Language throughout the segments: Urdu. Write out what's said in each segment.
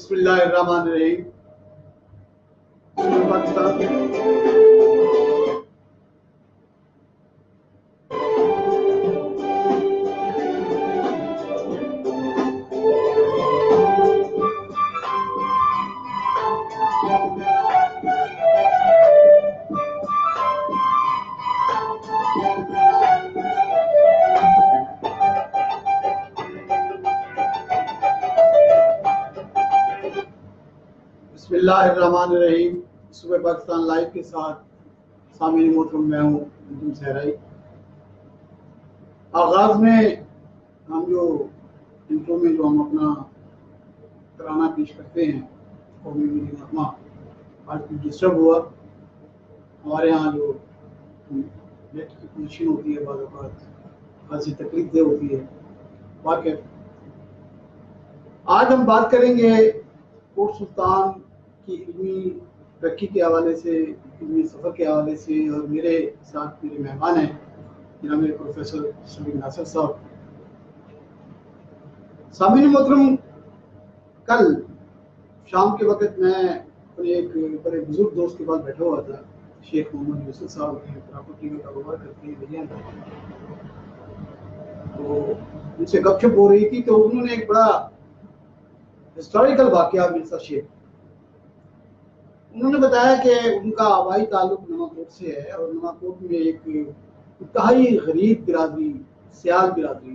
بسم اللہ الرحمن الرحیم. پاکستان بسم اللہ الرحمن الرحیم. صبح پاکستان لائیو کے ساتھ سامعین محترم میں ہوں انجم صحرائی. آغاز میں ہم جو انٹرو میں جو ہم اپنا ترانہ پیش کرتے ہیں قومی ملی نغمہ، آج کچھ ڈسٹرب ہوا. ہمارے یہاں جو نیٹ کی کنیکشن ہوتی ہے بعض اوقات خاصی تکلیف دہ ہوتی ہے. واقف آج ہم بات کریں گے کوٹ سلطان کی علمی ترقی کے حوالے سے، علمی سفر کے حوالے سے، اور میرے ساتھ میرے مہمان ہیں جناب پروفیسر سلیم ناصر صاحب. سامعین محترم، کل شام کے وقت میں اپنے ایک بڑے بزرگ دوست کے پاس بیٹھا ہوا تھا. شیخ محمد یوسف صاحب ہیں، پراپرٹی کا کاروبار کرتے ہیں بھیا. تو ان سے گپ شپ ہو رہی تھی تو انہوں نے ایک بڑا ہسٹوریکل واقعہ میرے ساتھ شیئر. انہوں نے بتایا کہ ان کا آبائی تعلق نواکوٹ سے ہے، اور نواکوٹ میں ایک انتہائی غریب برادری، سیال برادری،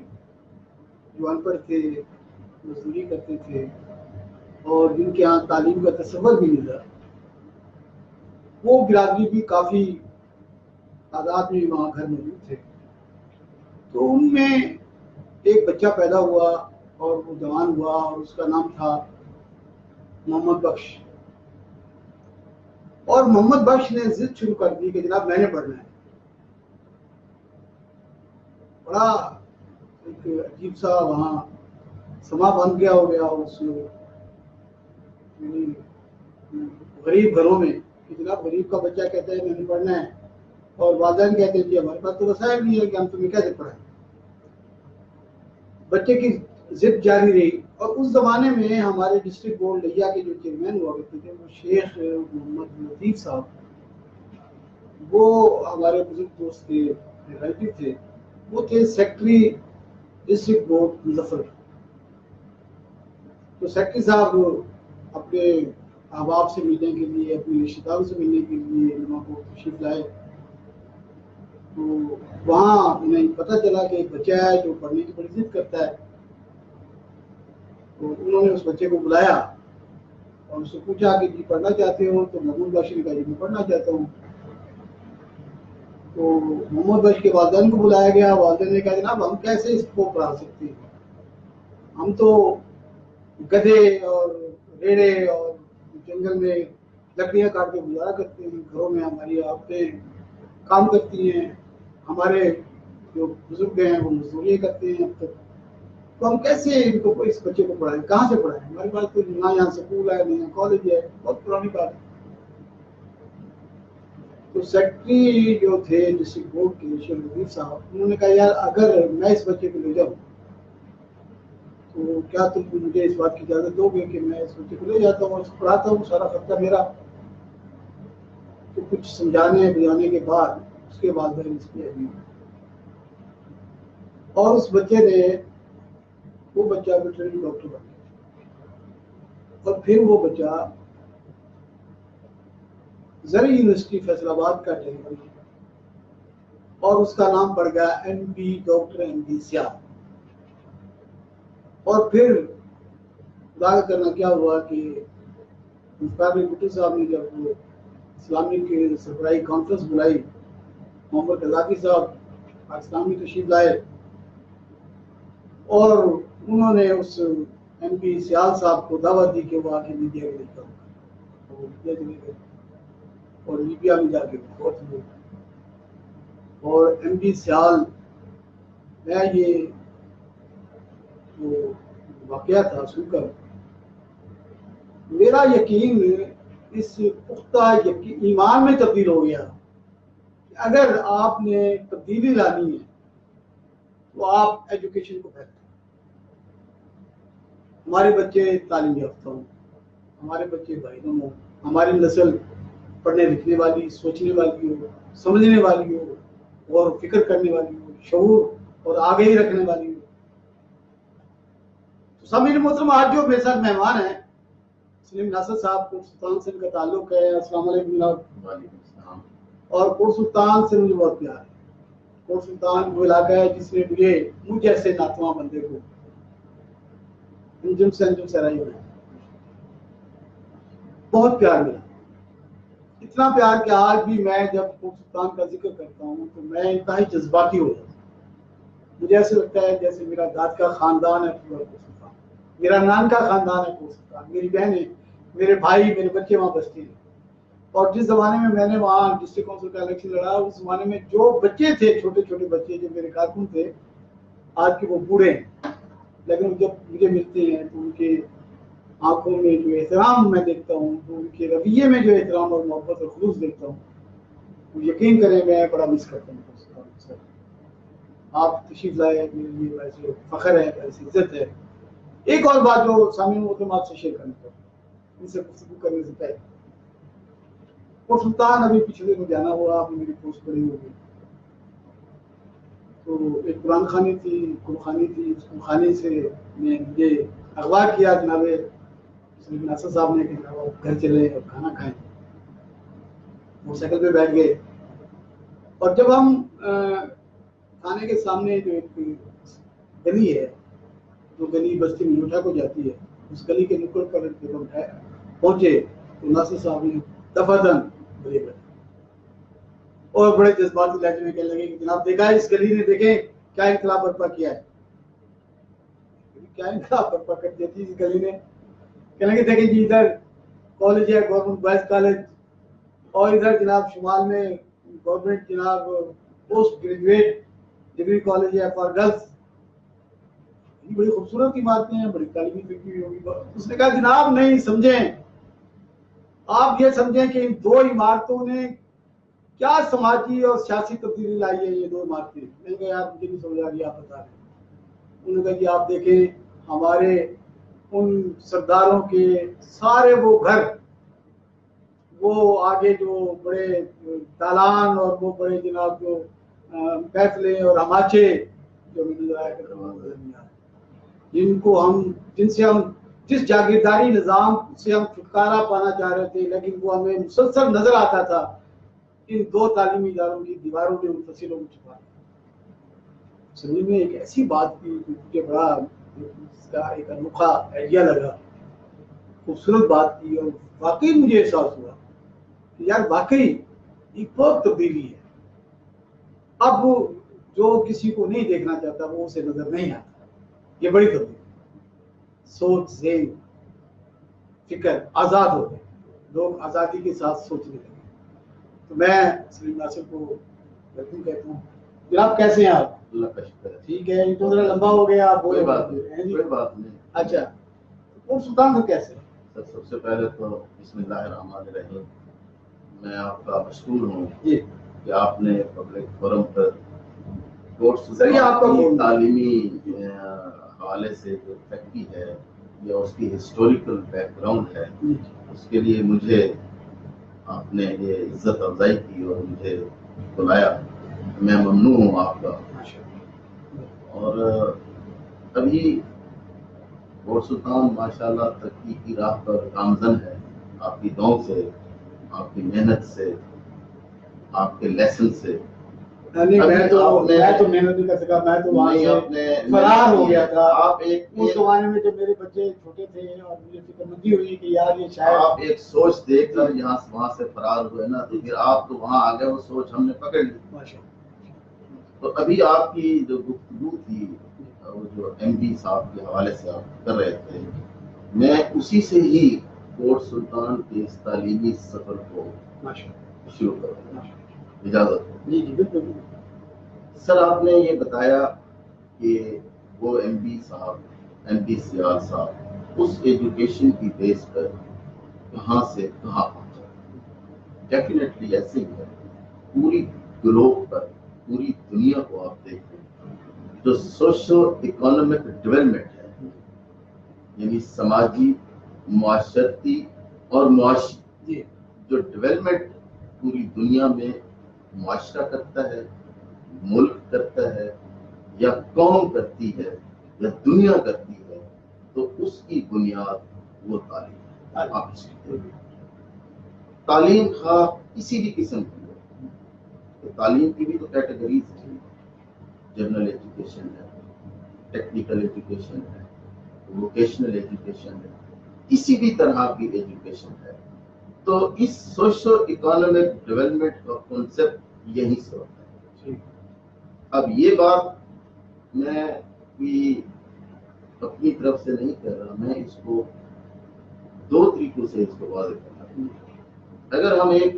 جو ان پڑھ تھے، مزدوری کرتے تھے اور جن کے ہاں تعلیم کا تصور بھی نہیں تھا، وہ برادری بھی کافی تعداد میں وہاں گھر موجود تھے. تو ان میں ایک بچہ پیدا ہوا اور وہ جوان ہوا، اور اس کا نام تھا محمد بخش. اور محمد بخش نے ضد شروع کر دی کہ جناب میں نے پڑھنا ہے. بڑا ایک عجیب سا وہاں سما بن گیا ہو گیا اس غریب گھروں میں کہ جناب غریب کا بچہ کہتا ہے میں نے پڑھنا ہے، اور والدین کہتے ہیں کہ ہمارے پاس تو وسائل نہیں ہے کہ ہم تمہیں کیسے پڑھائیں. بچے کی ضد جاری رہی. اور اس زمانے میں ہمارے ڈسٹرکٹ بورڈ لیا کے جو چیئرمین ہوا کرتے تھے وہ شیخ محمد لطیف صاحب، وہ ہمارے بزرگ دوست تھے، ریلیٹو تھے. وہ تھے سیکٹری ڈسٹرکٹ بورڈ مظفر. تو سیکٹری صاحب اپنے احباب سے ملنے کے لیے، اپنے رشتہ داروں سے ملنے کے لیے نواکوٹ تشریف لائے. تو وہاں انہیں پتہ چلا کہ ایک بچہ ہے جو پڑھنے کی بڑی ضد کرتا ہے. تو انہوں نے اس بچے کو بلایا اور اس سے پوچھا کہ جی پڑھنا چاہتے ہو؟ تو محمد بخش نے کہا جی میں پڑھنا چاہتا ہوں. تو محمد بخش کے والدین کو بلایا گیا. والدین نے کہا جناب ہم کیسے اس کو پڑھا سکتے ہیں، ہم تو گدھے اور ریڑے اور جنگل میں لکڑیاں کاٹ کے گزارا کرتے ہیں، گھروں میں ہماری عورتیں کام کرتی ہیں، ہمارے جو بزرگ ہیں وہ مزدوری کرتے ہیں. اب تک تو ہم کیسے ان کو اس بچے کو پڑھائیں، کہاں سے پڑھائیں؟ ہمارے پاس تو نہ یہاں سکول ہے، نہ یہاں کالج ہے. بہت پرانی بات ہے. تو سیکٹری جو تھے ڈسٹرکٹ بورڈ کے شیخ لطیف صاحب، انہوں نے کہا یار اگر میں اس بچے کو لے جاؤں تو کیا تم مجھے اس بات کی اجازت دو گے کہ میں اس بچے کو لے جاتا ہوں، اس کو پڑھاتا ہوں، سارا خرچہ میرا. تو کچھ سمجھانے بجانے کے بعد اس کے والدین اس کی اگری. اور اس بچے نے، وہ بچہ ویٹرنری ڈاکٹر بن گیا. اور پھر وہ بچہ زرعی یونیورسٹی فیصل آباد کا ٹرین بنا، اور اس کا نام پڑ گیا M P doctor M P Sial. اور پھر خدا کا کرنا کیا ہوا کہ مفتی بھٹو صاحب نے جب وہ اسلامک سربراہی کانفرنس بلائی، محمد قذافی صاحب پاکستان میں تشریف لائے، اور انہوں نے اس ایم پی سیال صاحب کو دعوت دی کہ وہ آ کے لیبیا کے دیکھتا ہوں. وہ لیبیا چلے گئے اور لیبیا میں جا کے بہت ہوئے. اور ایم پی سیال میں یہ جو واقعہ تھا سن کر میرا یقین اس پختہ ایمان میں تبدیل ہو گیا کہ اگر آپ نے تبدیلی لانی ہے تو آپ ایجوکیشن کو بہتر. ہمارے بچے تعلیم یافتہ ہوں، ہمارے بچے بھائی ہوں، ہماری نسل پڑھنے لکھنے والی، سوچنے والی ہو، سمجھنے والی ہو اور فکر کرنے والی ہو، شعور اور آگاہی رکھنے والی ہو. تو سامعین محترم، آج جو میرے ساتھ مہمان ہیں سلیم ناصر صاحب، کوٹ سلطان سے ان کا تعلق ہے. السلام علیکم جناب. وعلیکم السلام. اور کوٹ سلطان سے مجھے بہت پیار ہے. کوٹ سلطان وہ علاقہ ہے جس نے مجھ جیسے ناتواں بندے کو انجم سے انجم سرائی میں بہت پیار ملا. اتنا پیار کہ آج بھی میں جب کوٹ سلطان کا ذکر کرتا ہوں تو میں انتہائی جذباتی ہو جاتا ہوں. مجھے ایسے لگتا ہے جیسے میرا داد کا خاندان ہے پورا کوٹ سلطان، میرا نان کا خاندان ہے کوٹ سلطان، میری بہنیں، میرے بھائی، میرے بچے وہاں بستے ہیں. اور جس زمانے میں نے وہاں ڈسٹرکٹ کونسل کا الیکشن لڑا، اس زمانے میں جو بچے تھے، چھوٹے چھوٹے بچے جو میرے کارکن تھے، آج کے وہ بوڑھے ہیں، لیکن جب مجھے ملتے ہیں تو ان کے آنکھوں میں جو احترام میں دیکھتا ہوں، تو ان کے رویے میں جو احترام اور محبت اور خلوص دیکھتا ہوں، وہ یقین کریں میں بڑا مس کرتا ہوں. آپ تشریف لائے، میرے لیے ویسے فخر ہے، ویسے عزت ہے. ایک اور بات جو سامعین محترم آپ سے شیئر کرنا چاہتا ہوں ان سے گفتگو کرنے سے پہلے، کوٹ سلطان ابھی پچھلے میں جانا ہوا، ابھی میری پوسٹ بڑی ہو گئی. تو ایک قرآن خانی تھی، خانی تھی، اس خانے سے مجھے اغوا کیا جناب سلیم ناصر صاحب نے کہ گھر چلے اور کھانا کھائیں. موٹر سائیکل پہ بیٹھ گئے اور جب ہم کھانے کے سامنے جو ایک گلی ہے، جو گلی بستی میوٹھا کو جاتی ہے، اس گلی کے نکڑ پر جب ہم پہنچے تو ناصر صاحب نے دفعتاً بڑے بیٹھے اور بڑے جذباتی لہجے میں کہنے لگے کہ جناب دیکھا ہے اس گلی نے، دیکھیں کیا انقلاب برپا کیا ہے. کیا انقلاب برپا کر دیا تھی اس گلی نے؟ کہنے لگے دیکھیں جی ادھر کالج ہے، گورنمنٹ بوائز کالج، اور ادھر جناب شمال میں گورنمنٹ جناب پوسٹ گریجویٹ ڈگری کالج ہے فار گرلس. بڑی خوبصورت عمارتیں ہیں، بڑی تعلیمی فکری ہوگی. اس نے کہا جناب نہیں سمجھیں، آپ یہ سمجھیں کہ ان دو عمارتوں نے کیا سماجی اور سیاسی تبدیلی لائی ہے. یہ دو عمارتیں، میں نے کہا یار مجھے نہیں سمجھ آ رہی، آپ بتا رہے ہیں. انہوں نے کہا جی آپ دیکھیں ہمارے ان سرداروں کے سارے وہ گھر، وہ آگے جو بڑے دالان اور وہ بڑے جناب جو محفلیں اور ہماچے جو نظر آیا کرتے ہیں، جن سے ہم جس جاگیرداری نظام سے ہم چھٹکارا پانا چاہ رہے تھے، لیکن وہ ہمیں مسلسل نظر آتا تھا ان دو تعلیمی اداروں کی دیواروں میں منفصل ہو چکا. سمجھ میں ایک ایسی بات کی مجھے بڑا اس کا ایک انوکھا آئیڈیا لگا، خوبصورت بات کی، اور واقعی مجھے احساس ہوا کہ یار واقعی ایک بہت تبدیلی ہے. اب جو کسی کو نہیں دیکھنا چاہتا وہ اسے نظر نہیں آتا. یہ بڑی تبدیلی، سوچ، ذہن، فکر آزاد ہو گئے، لوگ آزادی کے ساتھ سوچنے لگے. تو میں سلیم ناصر کو ویلکم کہتا ہوں. جناب کیسے ہیں آپ؟ اللہ کا شکر ہے. ٹھیک ہے، یہ تو ذرا لمبا ہو گیا، آپ کوئی بات نہیں. اچھا، کوٹ سلطان سے کیسے؟ سب سے پہلے تو بسم اللہ الرحمن الرحیم، میں آپ کا مشکور ہوں کہ آپ نے پبلک فورم پر کوٹ سلطان کی تعلیمی حوالے سے جو فیکٹری ہے یا اس کی ہسٹوریکل بیک گراؤنڈ ہے، اس کے لیے مجھے آپ نے یہ عزت افزائی کی اور مجھے بلایا. میں ممنون ہوں آپ کا. اور ابھی کوٹ سلطان ماشاءاللہ ترقی کی راہ پر گامزن ہے، آپ کی دعاؤں سے، آپ کی محنت سے، آپ کے لیسن سے. میں تو محنت نہیں کر سکا، میں تو وہاں سے فرار ہو گیا تھا. آپ اس زمانے میں جب میرے بچے چھوٹے تھے اور مجھے فکر مندی ہوئی کہ یار یہ شاید آپ ایک سوچ دیکھ کر وہاں سے فرار ہوئے نا، تو پھر آپ تو وہاں آ گئے، وہ سوچ ہم نے پکڑ لی. تو ابھی آپ کی جو گفتگو تھی، وہ جو ایم ڈی صاحب کے حوالے سے آپ کر رہے تھے، میں اسی سے ہی کوٹ سلطان کے اس تعلیمی سفر کو شروع کروں. اجازت ہو؟ جی بالکل. سر آپ نے یہ بتایا کہ وہ ایم ڈی سیال صاحب اس ایجوکیشن کی بیس پر کہاں سے کہاں پہنچا. ڈیفینیٹلی ایسے ہی ہے. پوری گلوب پر، پوری دنیا کو آپ دیکھیں، جو سوشو اکنامک ڈیولپمنٹ ہے، یعنی سماجی معاشرتی اور معاشی جی جو ڈیولپمنٹ پوری دنیا میں معاشرہ کرتا ہے، ملک کرتا ہے، یا قوم کرتی ہے، یا دنیا کرتی ہے، تو اس کی بنیاد وہ تعلیم ہے. آپ اس کی تعلیم خواہ کسی بھی قسم کی ہو، تو تعلیم کی بھی تو کیٹیگریز ہیں. جنرل ایجوکیشن ہے، ٹیکنیکل ایجوکیشن ہے، ووکیشنل ایجوکیشن ہے، کسی بھی طرح کی ایجوکیشن ہے. تو اس سوشو اکانومک ڈیولپمنٹ کا کنسپٹ یہی سے ہوتا ہے. اب یہ بات میں بھی اپنی طرف سے نہیں کہہ رہا، میں اس کو دو طریقوں سے اس کو واضح کرنا چاہوں. اگر ہم ایک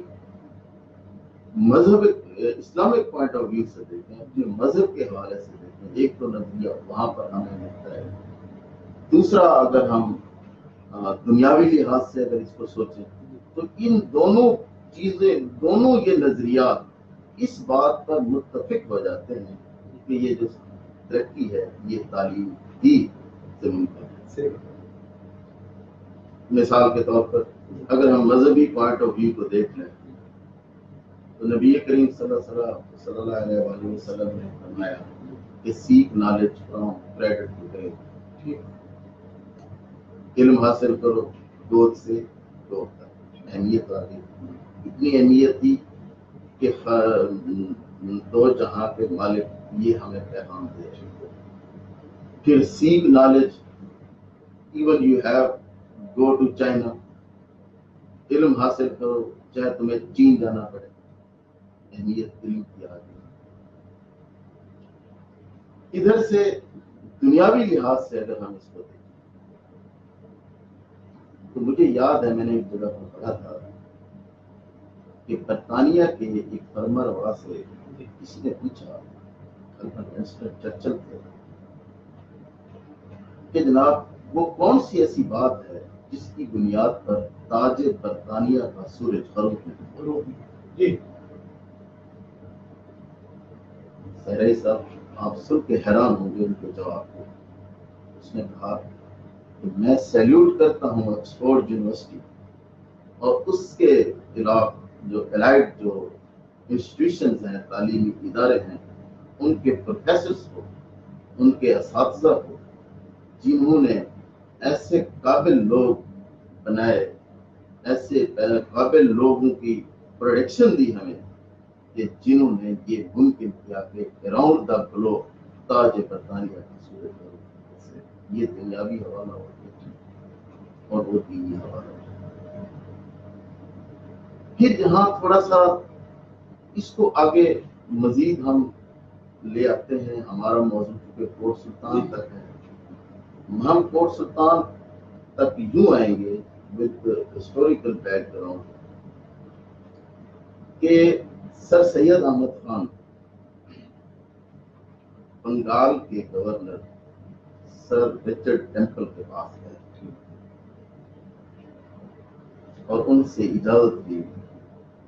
مذہب اسلامک پوائنٹ آف ویو سے دیکھیں، اپنے مذہب کے حوالے سے دیکھیں، ایک تو نظریہ وہاں پر ہمیں ملتا ہے. دوسرا اگر ہم دنیاوی لحاظ سے اگر اس کو سوچیں تو ان دونوں چیزیں، دونوں یہ نظریات اس بات پر متفق ہو جاتے ہیں کہ یہ جو ترقی ہے یہ تعلیم ہی سے ممکن ہے. مثال کے طور پر اگر ہم مذہبی پوائنٹ آف ویو کو دیکھ لیں تو نبی کریم صلی اللہ علیہ وآلہ وسلم نے فرمایا کہ seek knowledge from cradle to grave, علم حاصل کرو گود سے گود تک. اہمیت آ گئی، اتنی اہمیت تھی کہ دو جہاں کے مالک یہ ہمیں پیغام دے رہے ہیں. پھر seek knowledge even you have go to China, علم حاصل کرو چاہے تمہیں چین جانا پڑے. اہمیت علم کی آ گئی. ادھر سے دنیاوی لحاظ سے اگر ہم اس کو دیکھیں تو مجھے یاد ہے میں نے ایک جگہ پر پڑھا تھا کہ برطانیہ کے ایک فرمانروا سے کسی نے پوچھا، چرچل تھے، کہ جناب وہ کون سی ایسی بات ہے جس کی بنیاد پر تاج برطانیہ کا سورج غروب جی سہرئی صاحب آپ سن کے حیران ہوں گے ان کے جواب کو. اس نے کہا کہ میں سیلیوٹ کرتا ہوں آکسفورڈ یونیورسٹی اور اس کے خلاف جو الائڈ جو انسٹیٹیوشنز ہیں، تعلیمی ادارے ہیں، ان کے پروفیسرز کو، ان کے اساتذہ کو، جنہوں نے ایسے قابل لوگ بنائے، ایسے قابل لوگوں کی پروڈکشن دی ہمیں کہ جنہوں نے یہ ممکن کیا کہ اراؤنڈ دا گلوب تاج برطانیہ کا سورج غروب. یہ دنیاوی حوالہ ہوتا ہے اور وہ دینی حوالہ ہوتا ہے. پھر جہاں تھوڑا سا اس کو آگے مزید ہم لے آتے ہیں، ہمارا موضوع چونکہ کوٹ سلطان تک ہے، ہم کوٹ سلطان تک یوں آئیں گے ود ہسٹوریکل بیک گراؤنڈ کہ سر سید احمد خان بنگال کے گورنر سر رچرڈ ٹیمپل کے پاس گئے اور ان سے اجازت دی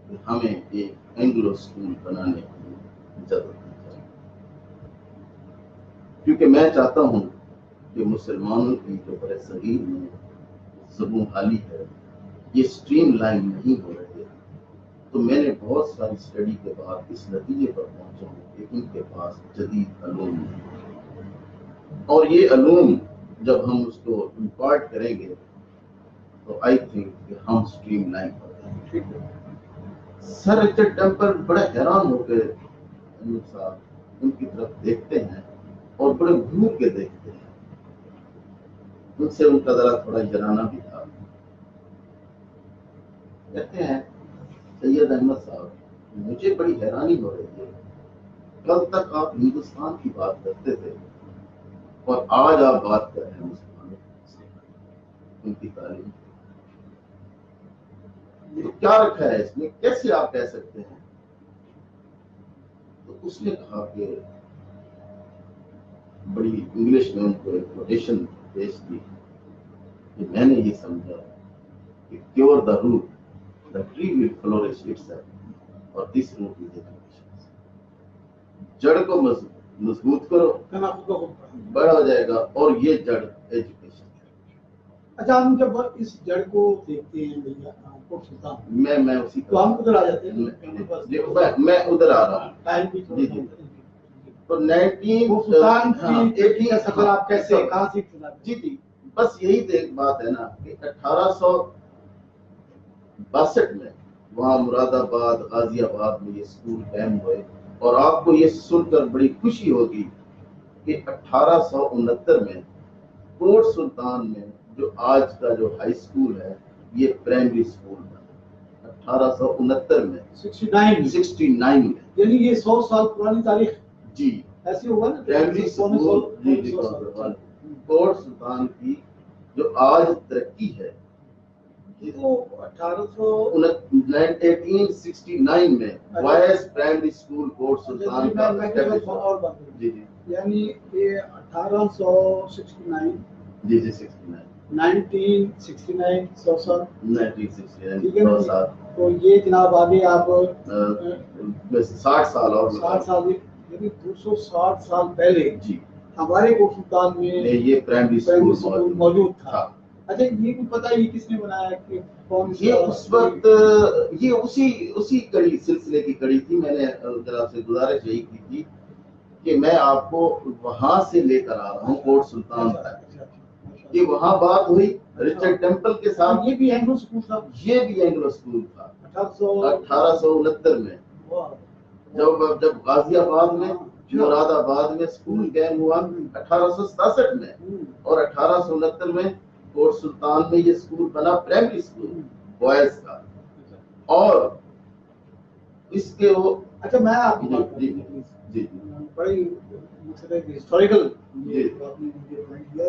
کہ ہمیں ایک اینگلو اسکول بنانے کی اجازت دی جائے، کیونکہ میں چاہتا ہوں کہ مسلمانوں کی جو برِ صغیر میں زبوں حالی ہے یہ اسٹریم لائن نہیں ہو رہی ہے. تو میں نے بہت ساری اسٹڈی کے بعد اس نتیجے پر پہنچا ہوں کہ ان کے پاس جدید علوم ہیں، اور یہ علوم جب ہم اس کو امپارٹ کریں گے تو آئی تھنک کہ ہم اسٹریم لائن ہو جائیں گے. سر رچرڈ ٹیمپل بڑے حیران ہو کے صاحب ان کی طرف دیکھتے ہیں اور بڑے گھور کے دیکھتے ہیں. ان سے ان کا ذرا تھوڑا جنانہ بھی تھا. کہتے ہیں سید احمد صاحب مجھے بڑی حیرانی ہو رہی ہے، کل تک آپ ہندوستان کی بات کرتے تھے اور آج آپ بات کر رہے ہیں مسلمانوں سے، ان کی تعلیم تو کیا رکھا ہے اس میں، کیسے آپ کہہ سکتے ہیں؟ تو اس نے کہا کہ بڑی انگلش میں ان کو ایک کوٹیشن پیش کی کہ میں نے یہ سمجھا کہ cure the root the tree will flourish itself اور دس روٹ از ایجوکیشن. جڑ کو مضبوط کرو، بڑا ہو جائے گا، اور یہ جڑ ایجوکیشن ہے. اچھا ہم جب اس جڑ کو دیکھتے ہیں بھیا کوٹ سلطان میں اسی تو ہم ادھر آ جاتے ہیں میں ادھر آ رہا ہوں. ٹائم بھی جی جی. تو 19 کوٹ سلطان کی 18 سفر آپ کیسے کہاں سے چلا؟ جی جی بس یہی تو ایک بات ہے نا کہ 1862 میں وہاں مراد آباد غازی آباد میں یہ اسکول قائم ہوئے. اور آپ کو یہ سن کر بڑی خوشی ہوگی کہ 1869 میں کوٹ سلطان میں جو آج کا جو ہائی اسکول ہے یہ پرائمری اسکول تھا 1869 میں 69 میں. یعنی یہ 100 سال پرانی تاریخ جی ایسے ہوا نا پرائمری اسکول. جی جی کوٹ سلطان کی جو آج ترقی ہے تو 1869 میں وائس پرائمری اسکول کوٹ سلطان کا. جی جی یعنی یہ 1869 جی جی 69 1969 100 سال 1969 سال. تو یہ جناب آگے آپ 60 سال اور 60 سال یعنی 260 سال پہلے جی ہمارے کوٹ سلطان میں یہ پرائمری اسکول موجود تھا. اچھا یہ بھی پتہ یہ کس نے بنایا کہ کون یہ اس وقت یہ اسی کڑی سلسلے کی کڑی تھی. میں نے جناب سے گزارش یہی کی تھی کہ میں آپ کو وہاں سے لے کر آ رہا ہوں کوٹ سلطان تک کہ وہاں بات ہوئی رچرڈ ٹیمپل کے ساتھ. یہ بھی اینگلو اسکول تھا. یہ بھی اینگلو اسکول تھا 1869 میں جب غازی آباد میں مراد آباد میں اسکول قائم ہوا 1867 میں. اور 1869 میں کوٹ سلطان میں یہ اسکول بنا پرائمری اسکول بوائز کا. اور اس کے وہ اچھا میں آپ جی جی بڑی ہسٹوریکل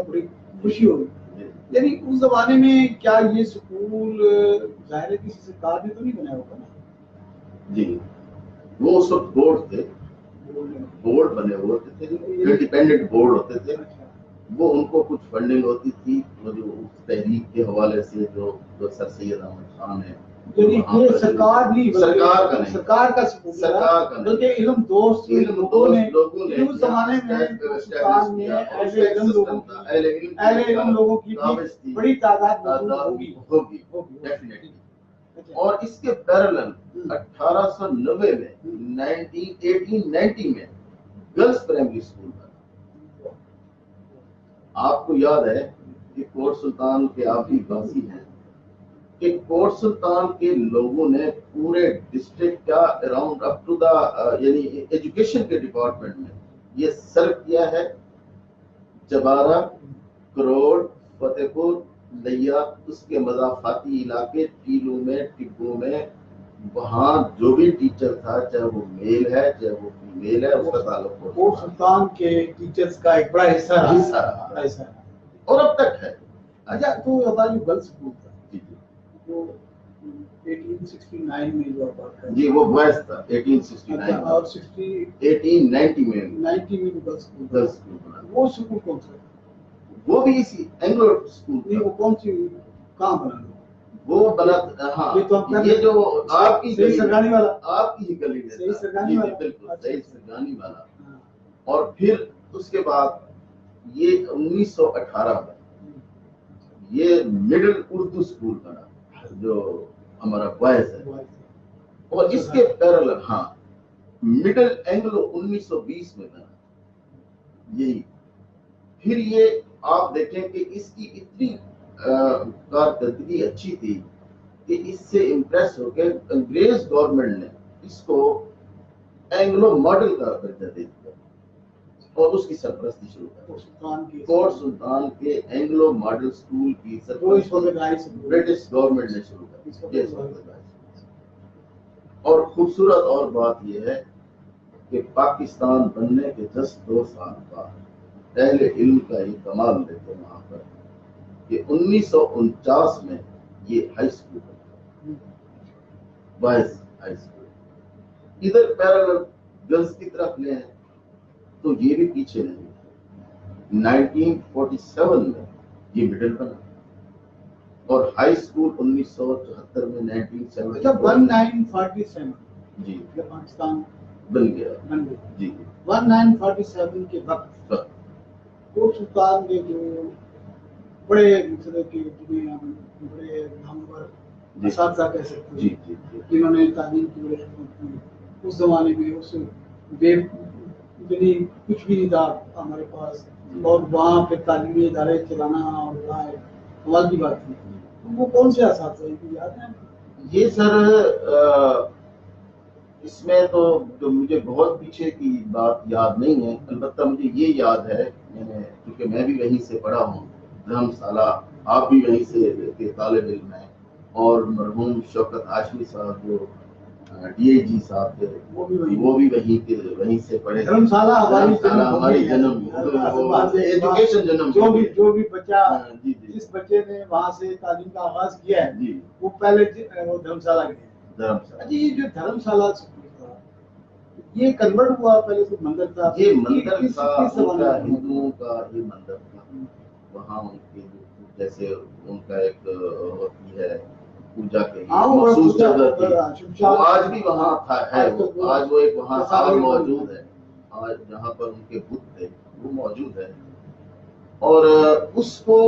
بڑی خوشی ہوگی. یعنی اس زمانے میں کیا یہ اسکول ظاہر ہے کسی سرکار نے تو نہیں بنایا ہوگا نا؟ جی وہ اس وقت بورڈ تھے. بورڈ بنے ہوئے ہوتے تھے انڈیپینڈنٹ بورڈ ہوتے تھے. وہ ان کو کچھ فنڈنگ ہوتی تھی جو اس تحریک کے حوالے سے جو سر سید احمد خان ہے. یہ سرکار نہیں سرکار کا نہیں سرکار کا سرکار کا بلکہ علم دوست لوگوں نے اس زمانے میں سرکار میں اہل علم لوگوں کی بڑی تعداد ہوگی. اور اس کے پیرالل 1890 میں 1890 میں گرلس پرائمری اسکول بنا. آپ کو یاد ہے کہ کوٹ سلطان کے آپ بھی باسی ہیں کہ کوٹ سلطان کے لوگوں نے پورے ڈسٹرکٹ کا اراؤنڈ اپ ٹو دا یعنی ایجوکیشن کے ڈپارٹمنٹ میں یہ سرو کیا ہے. چبارہ کروڑ فتح پور لیا اس کے مضافاتی علاقے ٹیلو میں ٹبو میں وہاں جو بھی ٹیچر تھا چاہے وہ میل ہے چاہے وہ فیمیل ہے اس کا تعلق کوٹ سلطان کے ٹیچرز کا ایک بڑا حصہ رہا اور اب تک ہے. اچھا تو ہماری گرلس اسکول تھا جو 1869 میں جو بات ہے جی وہ بوائز تھا 1869 اور 1890 میں 90 میں گرلس اسکول بنا. وہ اسکول کون سا؟ وہ بھی اسی اینگلو اسکول نہیں وہ کون سی کہاں بنا وہ بنا؟ ہاں یہ جو آپ کی سرگانی والا آپ کی ہی گلی میں سرگانی والا بالکل صحیح سرگانی والا. اور پھر اس کے بعد یہ 1918 میں یہ مڈل اردو اسکول بنا جو ہمارا بوائز ہے. اور اس کے پیرالل ہاں مڈل اینگلو 1920 میں بنا. یہی پھر یہ آپ دیکھیں کہ اس کی اتنی کارکردگی اچھی تھی کہ اس سے امپریس ہو کے انگریز گورنمنٹ نے اس کو اینگلو ماڈل کا درجہ دے دیا اور اس کی سرپرستی شروع کر. کوٹ سلطان کے اینگلو ماڈل اسکول کی سرپرستی برٹش گورنمنٹ نے شروع کر. اور خوبصورت اور بات یہ ہے کہ پاکستان بننے کے 2 سال بعد اہل علم کا یہ کمال دیتے وہاں پر کہ 1949 میں یہ high school boys high school. ادھر پیرالل گرلس کی طرف لے ہیں تو یہ بھی پیچھے نہیں. 1947 میں یہ مڈل بنا اور ہائی اسکول 1974 میں 1947 جی پاکستان بن گیا. جی 1947 کے وقت کوٹ سلطان میں جو بڑے مطلب کہ جنہیں ہم بڑے نامور اساتذہ کہہ سکتے ہیں جنہوں نے تعلیم کی بڑی خدمت کی اس زمانے میں، اس بے یعنی کچھ بھی نہیں تھا ہمارے پاس، اور وہاں پہ تعلیمی ادارے چلانا اور کمال کی بات تھی. وہ کون سے اساتذہ ہیں یاد ہیں؟ یہ سر اس میں تو جو مجھے بہت پیچھے کی بات یاد نہیں ہے، البتہ مجھے یہ یاد ہے کیونکہ میں بھی وہیں سے پڑھا ہوں دھرمشالہ، آپ بھی وہیں سے کے طالب علم ہیں، اور مرحوم شوکت ہاشمی صاحب جو ڈی اے جی صاحب تھے وہ بھی وہیں سے پڑھے. دھرمشالہ ہماری جنم ایجوکیشن جنم، جو بھی بچہ جس بچے نے وہاں سے تعلیم کا آغاز کیا ہے وہ پہلے وہ دھرمشالہ گئے. جی یہ جو دھرمشالہ تھا یہ کنورٹ ہوا، پہلے تو مندر تھا، یہ مندر تھا ہندوؤں کا، یہ مندر تھا. وہاں ان کے جیسے ان کا ایک ہوتی ہے پوجا کے لیے مخصوص جگہ تھی، وہ آج بھی وہاں تھا ہے، آج وہ ایک وہاں سال موجود ہے، آج جہاں پر ان کے بت تھے وہ موجود ہے. اور اس کو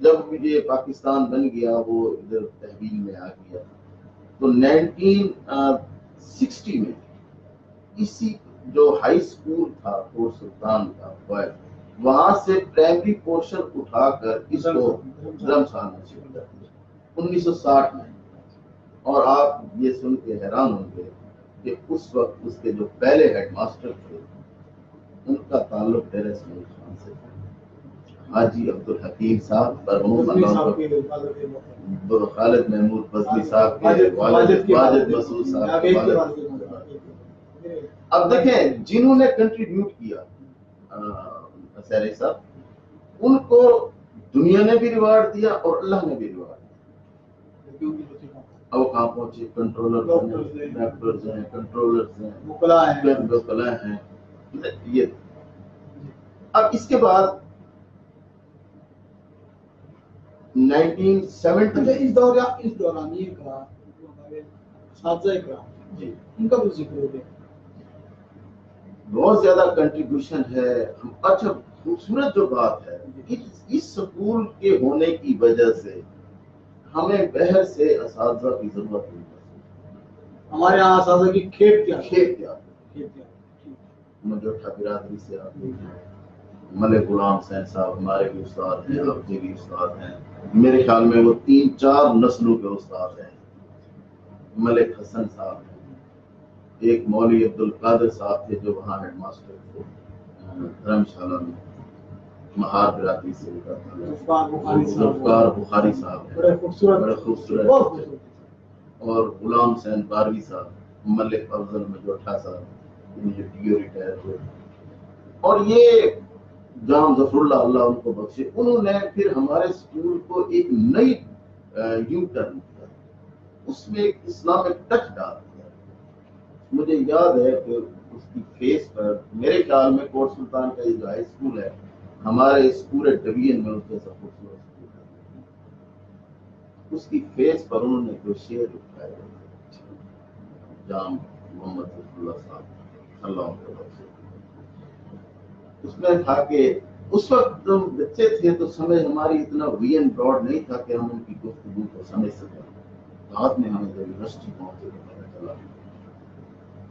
جب یہ پاکستان بن گیا وہ ادھر تحویل میں آ گیا تو 1960 میں اسی جو ہائی اسکول تھا پور سلطان کا وہاں سے پرائمری پورشن اٹھا کر اس کو دھرمشالہ شروع کر دیا 1960 میں. اور آپ یہ سن کے حیران ہوں گے کہ اس وقت اس کے جو پہلے ہیڈ ماسٹر تھے ان کا تعلق ڈیرہ اسماعیل خان سے تھا، حاجی عبدالحکیم صاحب، خالد محمود فضلی صاحب کے والد واجد مسعود صاحب کے والد. اب دیکھیں جنہوں نے کنٹریبیوٹ کیا سیری صاحب، ان کو دنیا نے بھی ریوارڈ دیا اور اللہ نے بھی ریوارڈ دیا. اب کہاں پہنچے؟ کنٹرولر ڈاکٹرز ہیں، کنٹرولرز ہیں، وکلاء ہیں. یہ اب اس کے بعد 1970 اس دورانیے کا ہمارے اساتذہ کرام جی ان کا بھی ذکر ہو گیا، بہت زیادہ کنٹریبیوشن ہے. اچھا خوبصورت جو بات ہے اس سکول کے ہونے کی وجہ سے ہمیں بہر سے اساتذہ کی ضرورت نہیں. ہمارے یہاں اساتذہ کی کھیپ کیا مجوٹھا برادری سے آپ ملک غلام حسین صاحب ہمارے بھی استاد ہیں، آپ کے بھی استاد ہیں، میرے خیال میں وہ 3-4 نسلوں کے استاد ہیں. ملک حسن صاحب ہیں، ایک مولوی عبدالقادر صاحب تھے جو وہاں ہیڈ ماسٹر تھے دھرمشالہ میں، مہار برادری سے ذوالفقار بخاری صاحب ہیں، بڑے خوبصورت، اور غلام حسین باروی صاحب، ملک افضل مجوٹھا صاحب جو ڈی او ریٹائر ہوئے. اور یہ جام ظفر اللہ ان کو بخشے، انہوں نے پھر ہمارے اسکول کو ایک نئی یو ٹرن کیا، اس میں ایک اسلامک ٹچ ڈال دیا. مجھے یاد ہے کہ اس کی فیس پر میرے خیال میں کوٹ سلطان کا یہ جو ہائی اسکول ہے ہمارے اس پورے ڈویژن میں اس جیسا خوبصورت اسکول ہے. اس کی فیس پر انہوں نے جو شعر لکھا ہے جام محمد ظفر اللہ صاحب اللہ کے بخشے، اس میں تھا کہ اس وقت ہم بچے تھے تو سمجھ ہماری اتنا وی اینڈ براڈ نہیں تھا کہ ہم ان کی گفتگو کو سمجھ سکیں. بعد میں ہمیں جب یونیورسٹی پہنچے تو پتہ چلا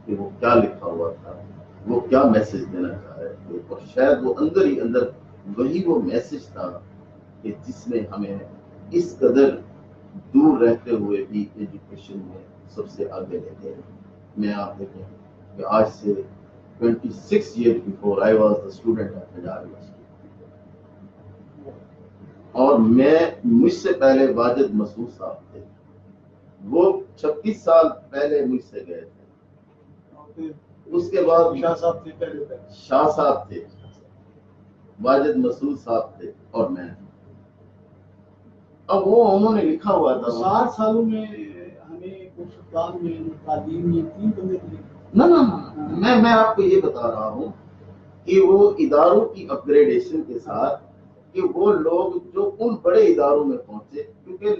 کہ وہ کیا لکھا ہوا تھا، وہ کیا میسج دینا چاہ رہے تھے، اور شاید وہ اندر ہی اندر وہی وہ میسج تھا کہ جس نے ہمیں اس قدر دور رہتے ہوئے بھی ایجوکیشن میں سب سے آگے لے گئے. میں آپ دیکھیں کہ آج سے 26 years before I was the student at Punjab University. اور مجھ سے پہلے واجد مسعود صاحب تھے، وہ 36 سال پہلے مجھ سے گئے تھے. اس کے بعد شاہ صاحب تھے، واجد مسعود صاحب تھے اور میں. اب وہ انہوں نے لکھا ہوا تھا 60 سالوں میں ہمیں کوششان میں تعلیم میں 3 بندے تھے. نہ میں آپ کو یہ بتا رہا ہوں کہ وہ اداروں کی اپ گریڈیشن کے ساتھ کہ وہ لوگ جو ان بڑے اداروں میں پہنچے کیونکہ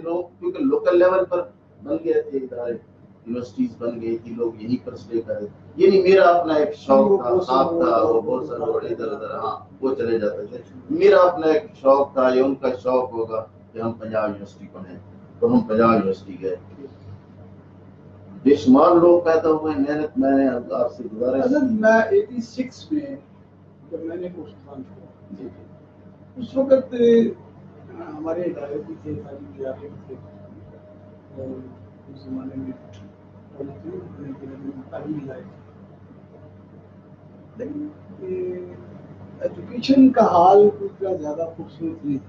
لوکل لیول پر بن گئے تھے ادارے، یونیورسٹیز بن گئی تھی, لوگ یہیں پر اسٹے کر رہے, یعنی میرا اپنا ایک شوق تھا, خواب تھا, وہ بورسن روڈ ادھر ادھر ہاں وہ چلے جاتے تھے. میرا اپنا ایک شوق تھا, یہ ان کا شوق ہوگا کہ ہم پنجاب یونیورسٹی پڑھیں, تو ہم پنجاب یونیورسٹی گئے. بے شمار لوگ پیدا ہوئے, محنت میں نے آپ سے گزارش. میں 86 میں جب میں نے کورس چھوڑا, جی اس وقت ہمارے ادارے بھی تھے, تعلیمی ادارے بھی تھے, اس زمانے میں تعلیمی ادارے تھے, لیکن ایجوکیشن کا حال اتنا زیادہ خوبصورت نہیں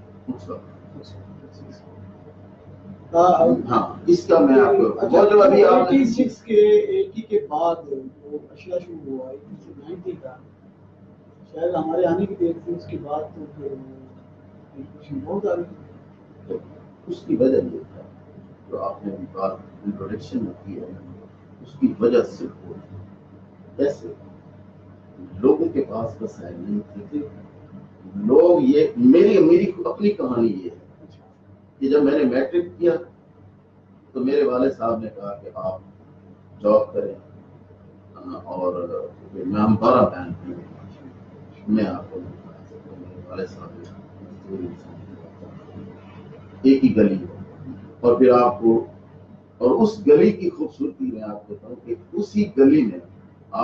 تھا. ہاں اس کا میں آپ کو ابھی 86 کے 80 کے بعد وہ اشیاء شروع ہوا 90 کا, شاید ہمارے آنے کی دیر تھی, اس کے بعد تو پھر ایجوکیشن بہت آ رہی. اس کی وجہ یہ تھا جو آپ نے بات انٹروڈکشن میں کی ہے, اس کی وجہ صرف وہ ایسے لوگوں کے پاس وسائل نہیں تھے. لوگ یہ میری اپنی کہانی یہ ہے کہ جب میں نے میٹرک کیا تو میرے والد صاحب نے کہا کہ آپ جاب کریں, اور میں ہم 12 بہن تھے, میں آپ کو میرے والد صاحب ایک ہی گلی اور پھر آپ کو, اور اس گلی کی خوبصورتی میں آپ کو بتاؤں کہ اسی گلی میں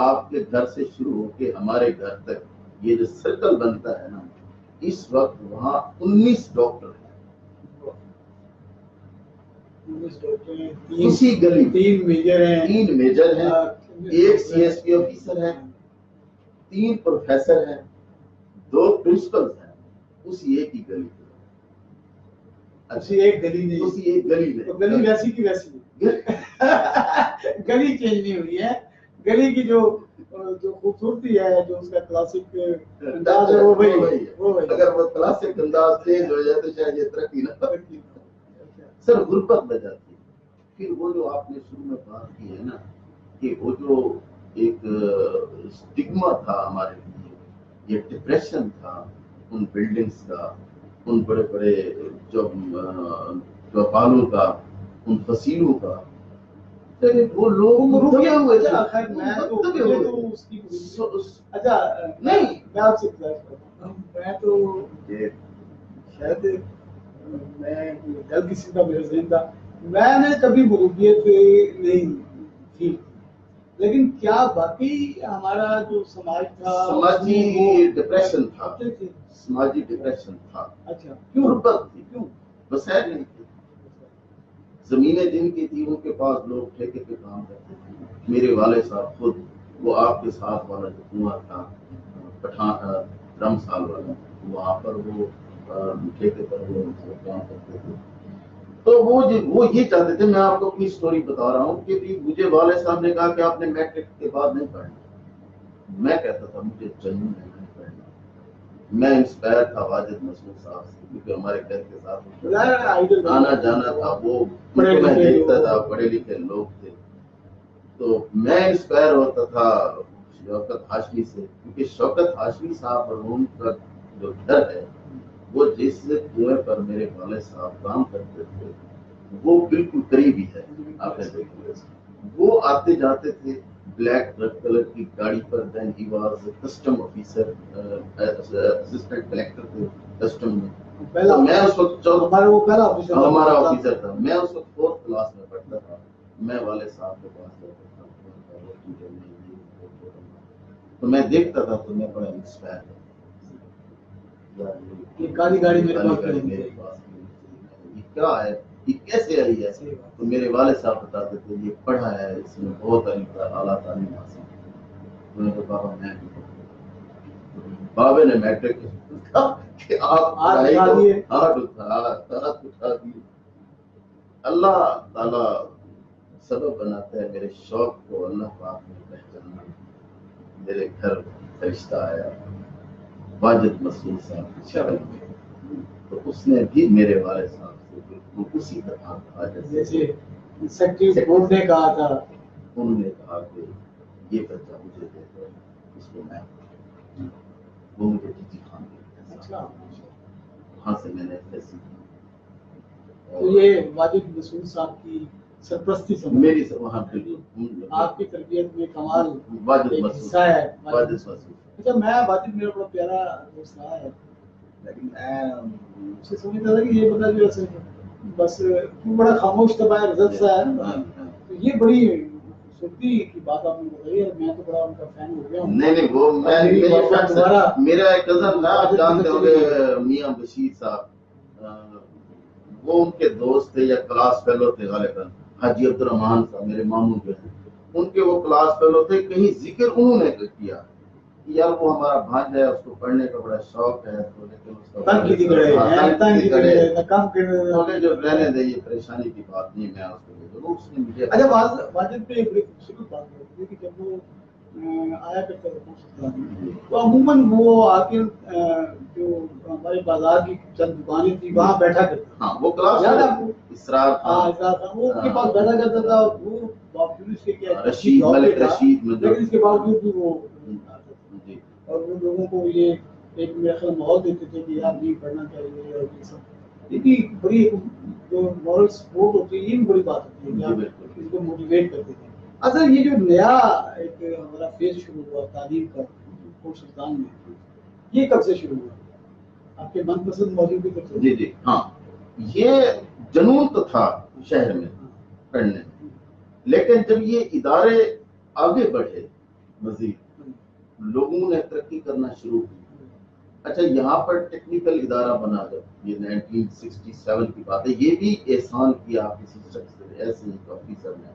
آپ کے گھر سے شروع ہو کے ہمارے گھر تک یہ جو سرکل بنتا ہے نا, اس وقت وہاں 19 ڈاکٹر ہیں. اسی گلی 3 میجر ہیں, ایک سی ایس پی آفیسر ہے, 3 پروفیسر ہیں, 2 پرنسپل ہیں, اسی ایک ہی گلی. اچھی ایک گلی نہیں, اسی ایک گلی میں, گلی ویسی کی ویسی گلی چینج نہیں ہوئی ہے. گلی کی جو خوبصورتی ہے, جو اس کا کلاسک انداز ہے, وہ وہی. اگر وہ کلاسک انداز چینج ہو جائے تو شاید یہ ترقی نہ کرتی, سر غربت میں جاتی. پھر وہ جو آپ نے شروع میں بات کی ہے نا کہ وہ جو ایک اسٹگما تھا ہمارے لیے, یہ ڈپریشن تھا ان بلڈنگز کا, ان بڑے بڑے چوپالوں کا, ان فصیلوں کا, وہ لوگ دبے ہوئے تھے. اچھا نہیں, میں آپ سے میں تو شاید میں جلد کسی کا میرا ذہن تھا, میں نے کبھی مروبیت نہیں تھی, لیکن کیا باقی ہمارا جو سماج تھا, سماجی ڈپریشن تھا, سماجی ڈپریشن تھا. اچھا کیوں غربت تھی, کیوں وسائل نہیں تھے. زمینیں جن کی تھی ان کے پاس لوگ ٹھیکے پہ کام کرتے تھے. میرے والد صاحب خود وہ آپ کے ساتھ والا جو کنواں تھا پٹھان رمسال والا, وہاں پر وہ ٹھیکے پر وہ کام کرتے تھے. تو وہ یہ چاہتے تھے, میں آپ کو اپنی سٹوری بتا رہا ہوں کہ مجھے والد صاحب نے کہا کہ آپ نے میٹرک کے بعد نہیں پڑھنا. میں کہتا تھا مجھے جنون نہیں پڑھنا. میں انسپائر تھا واجد مسعود صاحب سے, کیونکہ ہمارے گھر کے ساتھ آنا جانا تھا, وہ میں دیکھتا تھا بڑے لکھے لوگ تھے. تو میں انسپائر ہوتا تھا شوکت ہاشمی سے, کیونکہ شوکت ہاشمی صاحب مرحوم کا جو گھر ہے وہ جس کنویں پر میرے والد صاحب کام کرتے تھے وہ بالکل قریبی ہے. آپ نے دیکھا وہ آتے جاتے تھے بلیک ریڈ کلر کی گاڑی پر. Then he was custom officer, assistant collector تھے کسٹم میں. میں اس وقت ہمارا آفیسر تھا. میں اس وقت 4th کلاس میں پڑھتا تھا. میں والد صاحب کے پاس جاتا تھا, تو میں دیکھتا تھا تو میں بڑا انسپائر تھا. گاڑی میرے پاس یہ کیا ہے, یہ کیسے آئی ہے؟ تو میرے والد صاحب بتاتے تھے یہ پڑھا ہے, اس میں بہت اعلیٰ تعلیم حاصل کی. میں تو بابا میں بابے نے میٹرک کہ آپ ہاتھ اٹھا دیے. اللہ تعالیٰ سبب بناتا ہے میرے شوق کو اللہ پاک نے پہچانا. میرے گھر فرشتہ آیا واجد مسعود صاحب, تو اس نے بھی میرے والد صاحب سے بالکل اسی طرح کہا جیسے نے کہا تھا. انہوں نے کہا کہ یہ بچہ مجھے دے دو, اس کو میں وہ مجھے کسی خان دے. وہاں سے میں نے ایسے تو یہ واجد مسعود صاحب کی سرپرستی سے میری وہاں آپ کی تربیت میں کمال واجد ایک محسوس حصہ ہے. واجد محسوس. اچھا میں واجد میرا بڑا پیارا دوست رہا ہے, لیکن میں اسے سمجھتا تھا کہ یہ بندہ جو ہے بس بڑا خاموش طبع ہے, رزق سا ہے. تو یہ بڑی خوبصورتی کی بات آپ نے بتائی ہے, میں تو بڑا ان کا فین ہو گیا ہوں. نہیں وہ میرا ایک کزن نا, آپ جانتے ہوں گے میاں بشیر صاحب, وہ ان کے دوست تھے یا کلاس فیلو تھے غالباً, حاجی عبد الرحمان صاحب میرے ماموں جو ہیں, ان کے وہ کلاس فیلو تھے. کہیں ذکر انہوں نے کیا یار وہ ہمارا بھانجا ہے, اس کو پڑھنے کا بڑا شوق ہے, تو لیکن اس کا جو رہنے دے, یہ پریشانی کی بات نہیں, میں اس کو لے دوں. اس نے مجھے اچھا واجد پہ بڑی خوبصورت بات ہوتی ہے کہ جب وہ آیا کرتے تھے تو عموماً وہ آ کے جو ہمارے بازار کی چند دکانیں تھی وہاں بیٹھا کرتا. ہاں وہ کلاس اسرار تھا, وہ ان کے پاس بیٹھا کرتا تھا. وہ باوجود اس کے کیا رشید ملک رشید, لیکن اس کے باوجود بھی وہ اور وہ لوگوں کو یہ ایک میرا خیال ماحول دیتے تھے کہ یار نہیں پڑھنا چاہیے, اور یہ سب یہ بھی بڑی جو مورل سپورٹ ہوتی ہے, یہ بھی بڑی بات ہوتی ہے کہ اس کو موٹیویٹ کرتے تھے. اصل یہ جو نیا ایک ہمارا فیز شروع ہوا تعلیم کا کوٹ سلطان میں, یہ کب سے شروع ہوا؟ آپ کے من پسند موضوع بھی کب سے؟ جی ہاں, یہ جنون تو تھا شہر میں پڑھنے, لیکن جب یہ ادارے آگے بڑھے, مزید لوگوں نے ترقی کرنا شروع کی. اچھا یہاں پر ٹیکنیکل ادارہ بنا جب یہ 1967 کی بات ہے, یہ بھی احسان کیا کسی شخص نے, ایسے ہی آفیسر نے.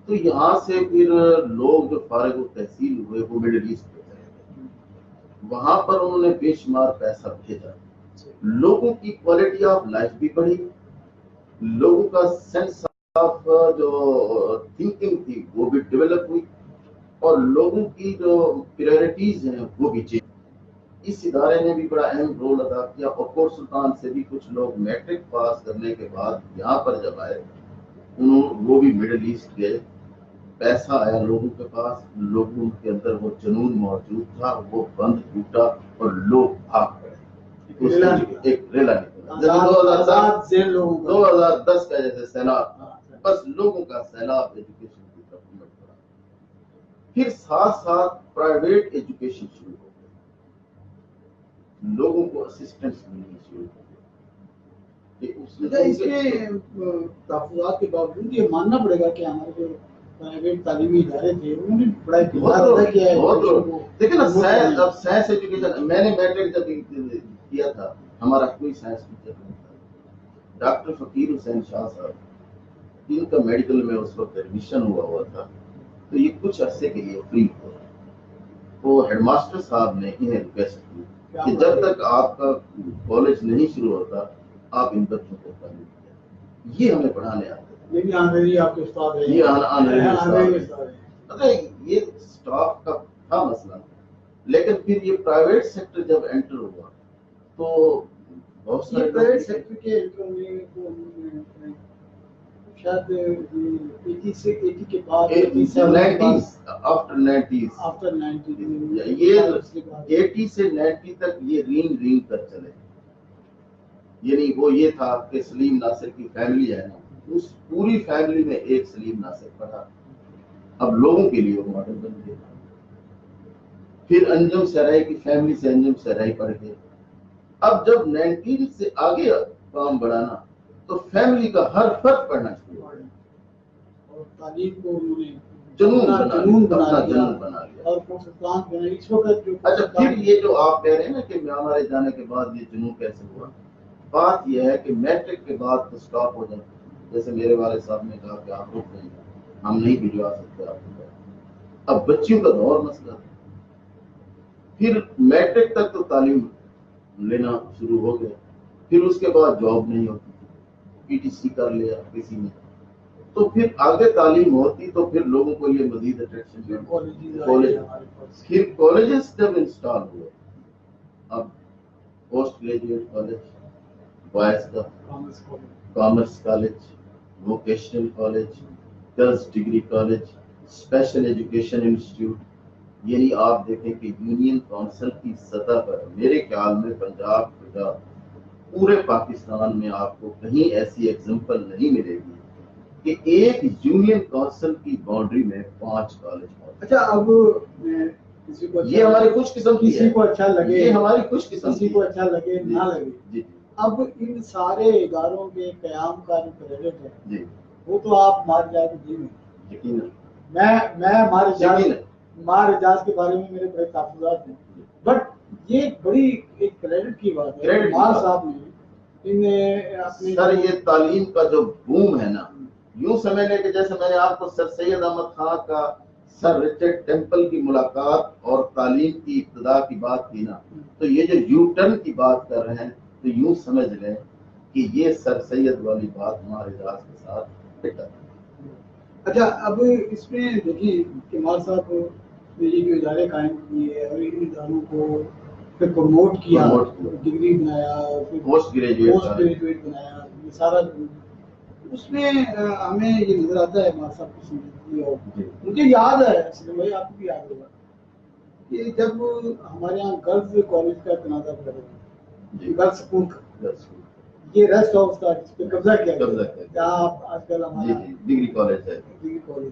تو یہاں سے پھر لوگ جو فارغ التحصیل ہوئے وہ مڈل ایسٹ پہ چلے گئے, وہاں پر انہوں نے بے شمار پیسہ بھیجا. لوگوں کی کوالٹی آف لائف بھی بڑھی, لوگوں کا سینس آف جو تھنکنگ تھی وہ بھی ڈیولپ ہوئی, اور لوگوں کی جو پریورٹیز ہیں وہ بھی چینج. اس ادارے نے بھی بڑا اہم رول ادا کیا. اور کوٹ سلطان سے بھی کچھ لوگ میٹرک پاس کرنے کے بعد یہاں پر جب آئے, وہ بھی مڈل ایسٹ گئے, پیسہ آیا لوگوں کے پاس, لوگوں کے اندر وہ جنون موجود تھا, وہ بند ٹوٹا اور لوگ بھاگ پڑے. ایک ریلا نکلا 2010 کا جیسے سیلاب, بس لوگوں کا سیلاب ایجوکیشن کی طرف مٹ پڑا. پھر ساتھ ساتھ پرائیویٹ ایجوکیشن شروع ہو گئی, لوگوں کو اسسٹنس ملنی شروع ہو گئی. اس کے تحفظات کے باوجود یہ ماننا پڑے گا کہ ہمارے جو پرائیویٹ تعلیمی ادارے تھے انہوں نے بڑا کردار ادا کیا ہے. دیکھیں نا اب سائنس ایجوکیشن, میں نے میٹرک جب کیا تھا ہمارا کوئی سائنس ٹیچر نہیں تھا. ڈاکٹر فقیر حسین شاہ صاحب, ان کا میڈیکل میں اس وقت ایڈمیشن ہوا تھا, تو یہ کچھ عرصے کے لیے فری ہوا. وہ ہیڈ ماسٹر صاحب نے انہیں ریکویسٹ کی کہ جب تک آپ کا کالج نہیں شروع ہوتا آپ ان بچوں کو تعلیم دیں, یہ ہمیں پڑھانے آتے تھے. یہ اسٹاف کا تھا مسئلہ. لیکن پھر یہ پرائیویٹ سیکٹر جب انٹر ہوا تو بہت سارے پرائیویٹ سیکٹر کے انٹر ہونے شاید 80 کے بعد آفٹر 90s یہ 80 سے 90 تک یہ رینگ کر چلے. یعنی وہ یہ تھا کہ سلیم ناصر کی فیملی ہے نا, اس پوری فیملی میں ایک سلیم ناصر پڑھا, اب لوگوں کے لیے وہ ماڈل بن گیا. پھر انجم سرائی کی فیملی سے انجم سرائی پڑھ گئے. اب جب 90 سے آگے کام بڑھانا تو فیملی کا ہر فرد پڑھنا شروع ہو گیا, اور تعلیم کو انہوں نے جنون بنا لیا. اور اس وقت اچھا پھر یہ جو آپ کہہ رہے ہیں نا کہ ہمارے جانے کے بعد یہ جنون کیسے ہوا, بات یہ ہے کہ میٹرک کے بعد تو سٹاپ ہو جائے. جیسے میرے والد صاحب نے کہا کہ آپ رک جائیں, ہم نہیں بھجوا سکتے آپ کو. اب بچیوں کا دور مسئلہ تھا. پھر میٹرک تک تو تعلیم لینا شروع ہو گیا, پھر اس کے بعد جاب نہیں ہوتی تھی, پی ٹی سی کر لیا کسی نے, تو پھر آگے تعلیم ہوتی تو پھر لوگوں کو یہ مزید اٹریکشن. پھر کالجز جب انسٹال ہوئے, اب پوسٹ گریجویٹ کالج, بوائز کا commerce college, vocational college, girls degree college, special education institute. یعنی آپ دیکھیں کہ یونین کونسل کی سطح پر میرے خیال میں پنجاب پورے پاکستان میں آپ کو کہیں ایسی ایگزامپل نہیں ملے گی کہ ایک یونین کونسل کی باؤنڈری میں 5 کالج موجود. اچھا اب کسی کو یہ ہماری خوش قسمتی کسی کو اچھا لگے, یہ ہماری خوش قسمتی, کسی کو اچھا لگے نہ لگے, جی اب ان سارے اداروں کے قیام کا جو کریڈٹ ہے جی وہ تو آپ مار جا کے دی میں یقیناً. میں مار اجاز کے بارے میں میرے بڑے تحفظات ہیں, بٹ یہ بڑی ایک کریڈٹ کی بات ہے مار صاحب نے اپنے سر یہ تعلیم کا جو بوم ہے نا, یوں سمجھ لیں کہ جیسے میں نے آپ کو سر سید احمد خان کا سر رچرڈ ٹیمپل کی ملاقات اور تعلیم کی ابتدا کی بات کی نا, تو یہ جو یو ٹرن کی بات کر رہے ہیں تو یوں سمجھ لیں کہ یہ سر سید والی بات ہمارے اجاز کے ساتھ فٹ ہے. اچھا اب اس میں دیکھیں کہ مار صاحب نے یہ جو ادارے قائم کیے اور ان اداروں کو پھر پروموٹ کیا, ڈگری بنایا, پوسٹ گریجویٹ بنایا, یہ سارا اس میں ہمیں یہ نظر آتا ہے مار صاحب کی زندگی. اور مجھے یاد ہے سلیم بھائی, آپ کو بھی یاد ہوگا کہ جب ہمارے یہاں گرلز کالج کا تنازع پڑا تھا, گرلز اسکول کا, یہ ریسٹ ہاؤس کا جس پہ قبضہ کیا گیا, جہاں آج کل ہمارا ڈگری کالج ہے, ڈگری کالج,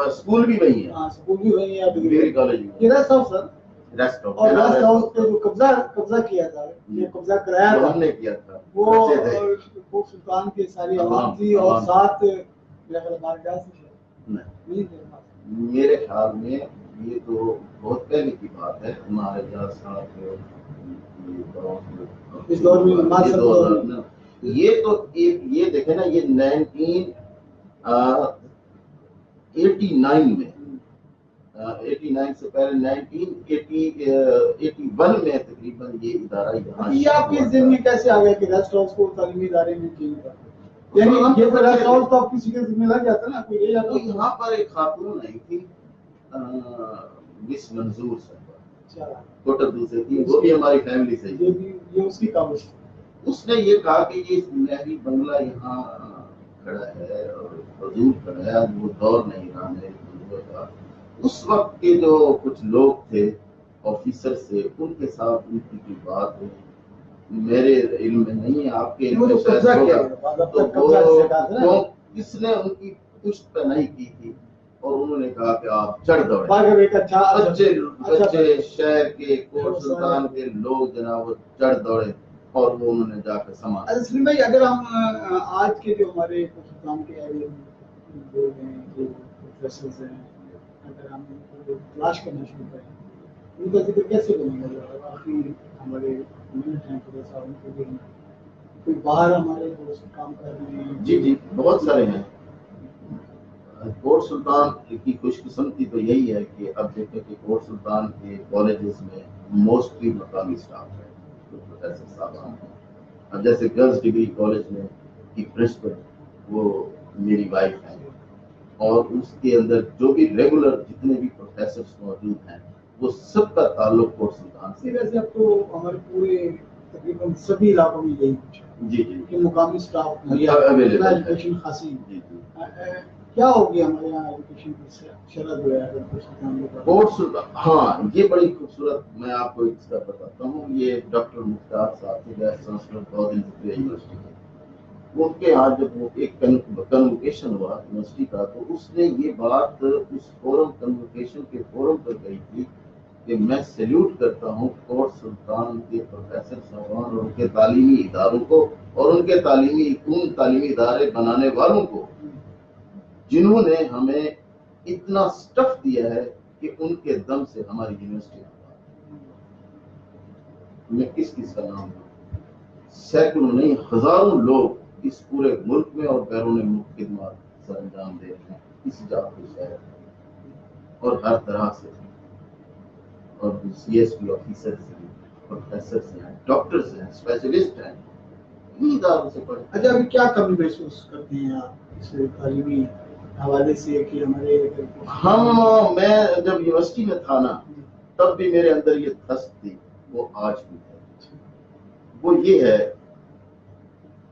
اسکول بھی وہی ہے, ہاں اسکول بھی وہی ہے, ڈگری کالج بھی, یہ ریسٹ ہاؤس سر, ریسٹ ہاؤس, اور ریسٹ ہاؤس پہ جو قبضہ کیا تھا, یہ قبضہ کرایا تھا, ہم نے کیا تھا, وہ سلطان کے ساری عوام تھی اور ساتھ میرے خیال میں یہ تو بہت پہلے کی بات ہے. ہمارے جہاز صاحب اس دور میں یہ تو یہ دیکھیں نا, یہ 1989 میں 89 سے پہلے 1981 میں تقریباً یہ ادارہ یہاں. یہ آپ کے ذہن میں کیسے آ گیا کہ ریسٹ ہاؤس کو تعلیمی ادارے میں چینج کرا؟ یعنی یہ تو ریسٹ ہاؤس تو آپ کسی کے ذمہ لگ جاتا نا, کوئی لے جاتا. یہاں پر ایک خاتون آئی تھی مس منظور صاحبہ, کوٹردو سے تھی, وہ بھی ہماری فیملی سے, یہ اس کی کاوش تھی. اس نے یہ کہا کہ یہ نہری بنگلہ یہاں کھڑا ہے اور حضور کھڑا ہے, وہ دور نہیں رہا ہے. اس وقت کے جو کچھ لوگ تھے آفیسر سے, ان کے ساتھ ان کی بات میرے علم میں نہیں ہے, آپ کے کس نے ان کی پشت پہ نہیں کی تھی, اور انہوں نے کہا کہ آپ چڑھ دوڑے. بچے شہر کے کوٹ سلطان کے لوگ جناب چڑھ دوڑے اور وہ انہوں نے جا کے سما. سلیم بھائی اگر ہم آج کے جو ہمارے کوٹ سلطان کے ایریا میں لوگ ہیں, جو پروفیسرز ہیں, اگر ہم تلاش کرنا شروع کریں ان کا ذکر کیسے بنے گا؟ آخری ہمارے منٹ ہیں تھوڑا سا ان کے لیے, کوئی باہر ہمارے دوست کام کر رہے ہیں. جی بہت سارے ہیں. کوٹ سلطان کی خوش قسمتی تو یہی ہے کہ اب دیکھیں کہ کوٹ سلطان کے کالجز میں موسٹلی مقامی اسٹاف ہے, پروفیسر صاحبان ہیں. اب جیسے گرلز ڈگری کالج میں کی پرنسپل وہ میری وائف ہیں, اور اس کے اندر جو بھی ریگولر جتنے بھی پروفیسرز موجود ہیں وہ سب کا تعلق کوٹ سلطان سے. ویسے اب تو ہمارے پورے تقریباً سبھی علاقوں میں یہی کچھ جی کہ مقامی اسٹاف ایجوکیشن خاصی. کیا ہوگی ہمارے یہاں ایجوکیشن کی شرح جو ہے کوٹ سلطان؟ ہاں یہ بڑی خوبصورت, میں آپ کو اس کا بتاتا ہوں. یہ ڈاکٹر مختار صاحب کے وائس چانسلر بہت یونیورسٹی کے, ان کے یہاں جب ایک کنوکیشن ہوا یونیورسٹی کا, تو اس نے یہ بات اس فورم کنوکیشن کے فورم پر کہی تھی کہ میں سیلیوٹ کرتا ہوں کوٹ سلطان کے پروفیسر صاحبان اور ان کے تعلیمی اداروں کو, اور ان کے تعلیمی ادارے بنانے والوں کو, جنہوں نے ہمیں اتنا سٹف دیا ہے کہ ان کے دم سے ہماری یونیورسٹی. میں کس کا نام لوں؟ سینکڑوں نہیں ہزاروں لوگ اس پورے ملک میں اور بیرون ملک خدمات سر انجام دے رہے ہیں اس جگہ کے شہر, اور ہر طرح سے, اور سی ایس پی آفیسرز ہیں, پروفیسرز ہیں, ڈاکٹرز ہیں, اسپیشلسٹ ہیں, انہیں اداروں سے پڑھے. اچھا ابھی کیا کمی محسوس کرتے ہیں آپ اس تعلیمی حوالے سے کہ ہمارے میں جب یونیورسٹی میں تھا نا تب بھی میرے اندر یہ دھست تھی, وہ آج بھی ہے. وہ یہ ہے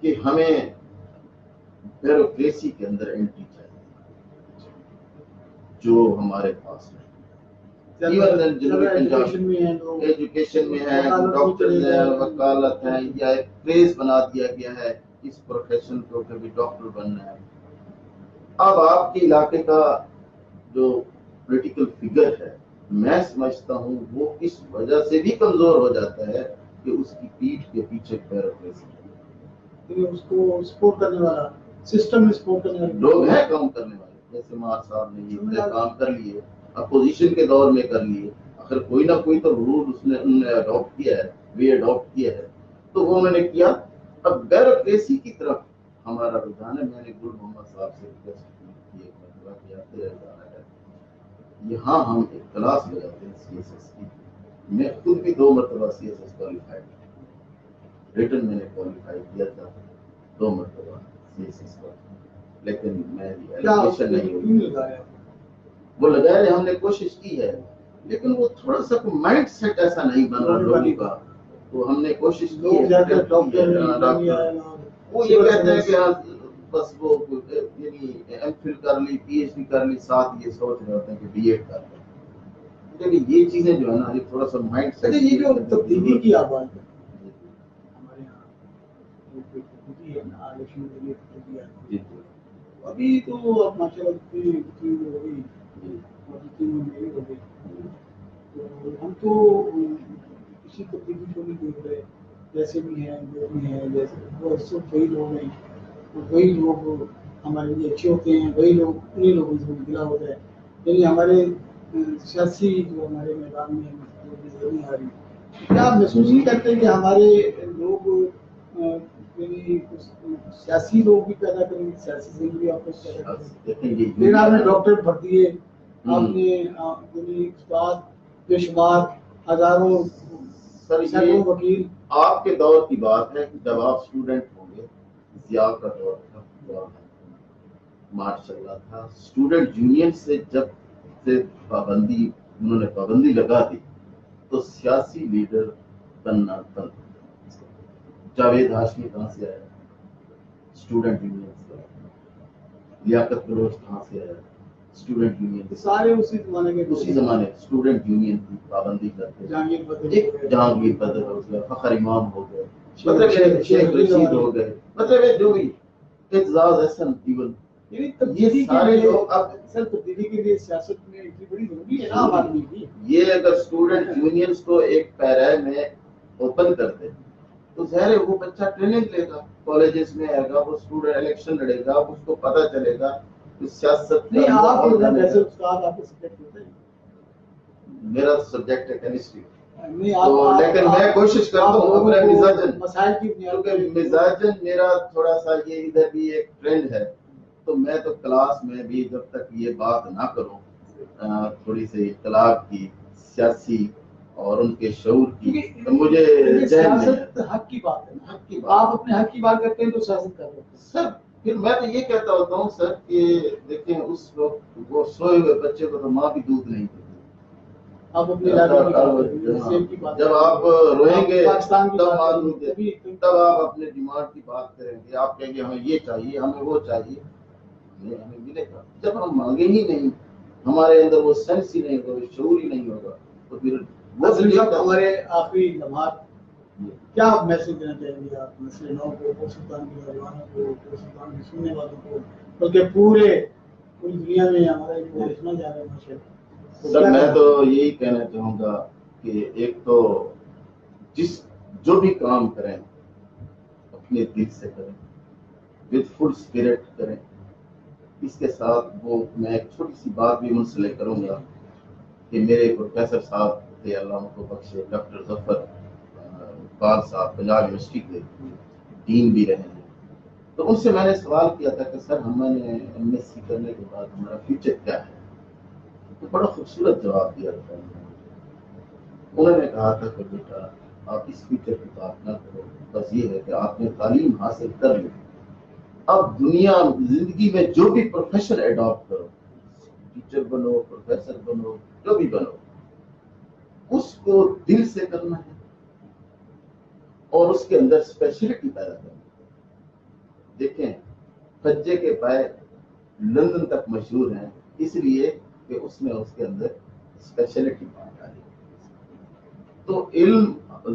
کہ ہمیں بیوروکریسی کے اندر انٹری چاہیے جو ہمارے پاس ہے. ایجوکیشن میں ہے, ڈاکٹر ہیں, وکالت ہیں, یا ایک کریز بنا دیا گیا ہے اس پروفیشن کو کبھی ڈاکٹر بننا ہے. اب آپ کے علاقے کا جو پولیٹیکل فگر ہے میں سمجھتا ہوں وہ اس وجہ سے بھی کمزور ہو جاتا ہے کہ اس کی پیٹھ کے پیچھے بیوروکریسی، اس کو سپورٹ کرنے والا سسٹم میں سپورٹ کرنے والے لوگ ہیں کام کرنے والے، جیسے مار صاحب نے یہ اتنے کام کر لیے، اپوزیشن کے دور میں کر لیے، آخر کوئی نہ کوئی تو رول انہوں نے اڈاپٹ کیا ہے، وی اڈاپٹ کیا ہے، تو وہ انہوں نے کیا۔ اب بیوروکریسی کی طرف ہمارا رجحان ہے۔ میں نے گل محمد صاحب سے ریکویسٹ کی ایک مرتبہ کہ آپ تلنگانہ ہے، یہاں ہم ایک کلاس لگاتے ہیں سی ایس ایس کی، میں خود بھی 2 مرتبہ C S S qualified, written میں نے کوالیفائی کیا تھا 2 مرتبہ سی ایس ایس کا، لیکن میں ایجوکیشن نہیں ہوئی، وہ لگائے ہم نے کوشش کی ہے، لیکن وہ تھوڑا سا مائنڈ سیٹ ایسا نہیں بن رہا لوگوں کا، تو ہم نے کوشش کی ہے۔ وہ یہ کہتے ہیں کہ بس وہ یعنی ایم فل کر لی، پی ایچ ڈی کر لی، ساتھ یہ سوچ رہے ہوتے ہیں کہ بی ایڈ کر لیں، لیکن یہ چیزیں جو ہے نا یہ تھوڑا سا مائنڈ سیٹ، یہ جو تبدیلی کی آواز ہے ہمارے یہاں ابھی تو اب ماشاء اللہ ہو گئی، تو ہم تو کسی تبدیلی کو نہیں دیکھ رہے، جیسے بھی ہیں جو بھی ہیں، جیسے وہ صرف وہی لوگ ہیں، وہی لوگ ہمارے لیے اچھے ہوتے ہیں، وہی لوگ انہیں لوگوں سے نکلا ہوتا ہے، یعنی ہمارے سیاسی جو ہمارے میدان میں نظر نہیں آ رہی۔ کیا آپ محسوس نہیں کرتے کہ ہمارے لوگ یعنی سیاسی لوگ بھی پیدا کریں، سیاسی سے بھی آپ پیدا کریں؟ پھر آپ نے ڈاکٹر بھر دیے، آپ نے یعنی استاد بے شمار ہزاروں سینکڑوں وکیل۔ آپ کے دور کی بات ہے کہ جب آپ اسٹوڈنٹ ہوں گے، ضیاء کا دور تھا، مارچ چل رہا تھا، اسٹوڈنٹ یونین سے جب سے پابندی انہوں نے پابندی لگا دی تو سیاسی لیڈر بننا بند، جاوید ہاشمی کہاں سے آیا، اسٹوڈنٹ یونین سے، لیاقت فروز کہاں سے آیا، اسٹوڈنٹ یونین، سارے اسی زمانے اسٹوڈنٹ یونین کی پابندی کرتے، جہانگیر بدر ہو گیا، فخر امام ہو گئے، مطلب شیخ رشید ہو گئے، مطلب جو بھی اعتزاز احسن ایون، یہ سارے لوگ اب تبدیلی کے لیے سیاست میں اتنی بڑی ضروری ہے نا آدمی کی۔ یہ اگر اسٹوڈنٹ یونینز کو ایک پیرے میں اوپن کرتے تو ظاہر ہے وہ بچہ ٹریننگ لے گا، کالجز میں آئے گا، وہ اسٹوڈنٹ الیکشن لڑے گا، اس کو پتہ چلے گا کہ سیاست نہیں۔ آپ ویسے استاد آپ کے سبجیکٹ ہوتے ہیں، میرا سبجیکٹ ہے کیمسٹری، تو لیکن میں کوشش کرتا ہوں اپنے مزاجن، مسائل کی مزاجن میرا تھوڑا سا یہ ادھر بھی ایک ٹرینڈ ہے، تو میں تو کلاس میں بھی جب تک یہ بات نہ کروں تھوڑی سی اختلاف کی، سیاسی اور ان کے شعور کی، مجھے سیاست حق کی بات ہے، حق کی بات، آپ اپنے حق کی بات کرتے ہیں تو سیاست کر رہے ہیں سر۔ پھر میں تو یہ کہتا ہوتا ہوں سر کہ دیکھیں اس وقت وہ سوئے ہوئے بچے کو تو ماں بھی دودھ نہیں دیتی، آپ اپنے علاقے کی بات، جب آپ روئیں گے پاکستان کی تب بات معلوم ہوگی، تب آپ اپنے ڈیمانڈ کی بات کریں گے، آپ کہیں گے ہمیں یہ چاہیے، ہمیں وہ چاہیے، ہمیں ملے گا۔ جب ہم مانگیں ہی نہیں، ہمارے اندر وہ سینس ہی نہیں ہوگا، شعور ہی نہیں ہوگا، تو پھر ہمارے آخری لمحات کیا میسج دینا چاہیں گے آپ نسل نو کو، سلطان کے نوجوانوں کو، سلطان کے سننے والوں کو، بلکہ پوری دنیا میں ہمارا جو سنا جا رہا ہے سر؟ میں تو یہی کہنا چاہوں گا کہ ایک تو جو بھی کام کریں اپنے دل سے کریں، وتھ فل اسپرٹ کریں، اس کے ساتھ وہ میں ایک چھوٹی سی بات بھی منسلک کروں گا کہ میرے پروفیسر صاحب تھے، اللہ ان کو بخشے، ڈاکٹر ظفر اقبال صاحب، پنجاب یونیورسٹی کے ڈین بھی رہے ہیں، تو ان سے میں نے سوال کیا تھا کہ سر ہم نے ایم ایس سی کرنے کے بعد ہمارا فیوچر کیا ہے؟ تو بڑا خوبصورت جواب دیا تھا انہوں نے کہا تھا کہ بیٹا آپ اس فیوچر کی بات نہ کرو، بس یہ ہے کہ آپ نے تعلیم حاصل کر لی، اب دنیا زندگی میں جو بھی پروفیشن اڈاپٹ کرو، ٹیچر بنو، پروفیسر بنو، جو بھی بنو، اس کو دل سے کرنا ہے اور اس کے اندر اسپیشلٹی پیدا کرنا ہے۔ دیکھیں خجے کے پائے لندن تک مشہور ہیں اس لیے کہ اس میں اس کے اندر اسپیشلٹی پا ڈالی، تو علم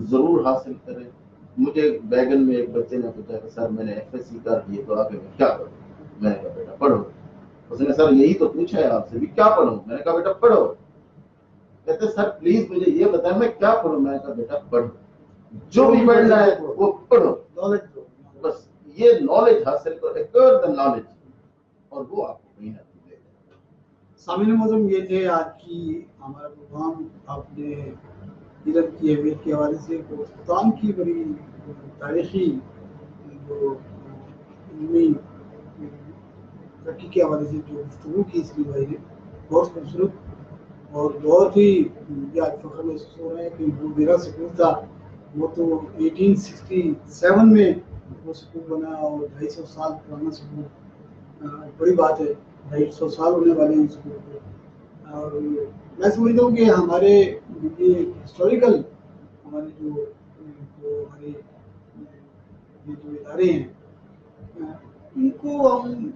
ضرور حاصل کریں۔ مجھے بیگن میں ایک بچے نے پوچھا کہ سر میں نے ایف ایس سی کر دی تو آگے میں کیا کروں؟ میں نے کہا بیٹا پڑھو، اس نے سر یہی تو پوچھا ہے آپ سے بھی کیا پڑھوں. میں نے کہا بیٹا پڑھو. کہتے سر پلیز مجھے یہ بتائیں میں کیا پڑھوں. میں نے کہا بیٹا پڑھو, جو بھی پڑھنا ہے وہ پڑھو, بس یہ نالج حاصل کرو, ایکوائر دی نالج, اور وہ آپ کو کہیں نہ کہیں دے گا. سامعین معظم یہ تھے آج کی ہمارا پروگرام. آپ نے علم کی اہمیت کے حوالے سے پاکستان کی بڑی تاریخی جو علمی ترقی کے حوالے سے جو گفتگو کی اسلیم بھائی نے, بہت خوبصورت اور بہت ہی مجھے آج فخر محسوس ہو رہا ہے کہ وہ میرا سکول تھا وہ تو 1867 میں وہ سکول بنا, اور 250 سال پرانا سکول, بڑی بات ہے. 250 سال ہونے والے ہیں سکول کو. اور میں سمجھتا ہوں کہ ہمارے یہ ہسٹوریکل ہمارے جو ہمارے یہ جو ادارے ہیں ان کو ہم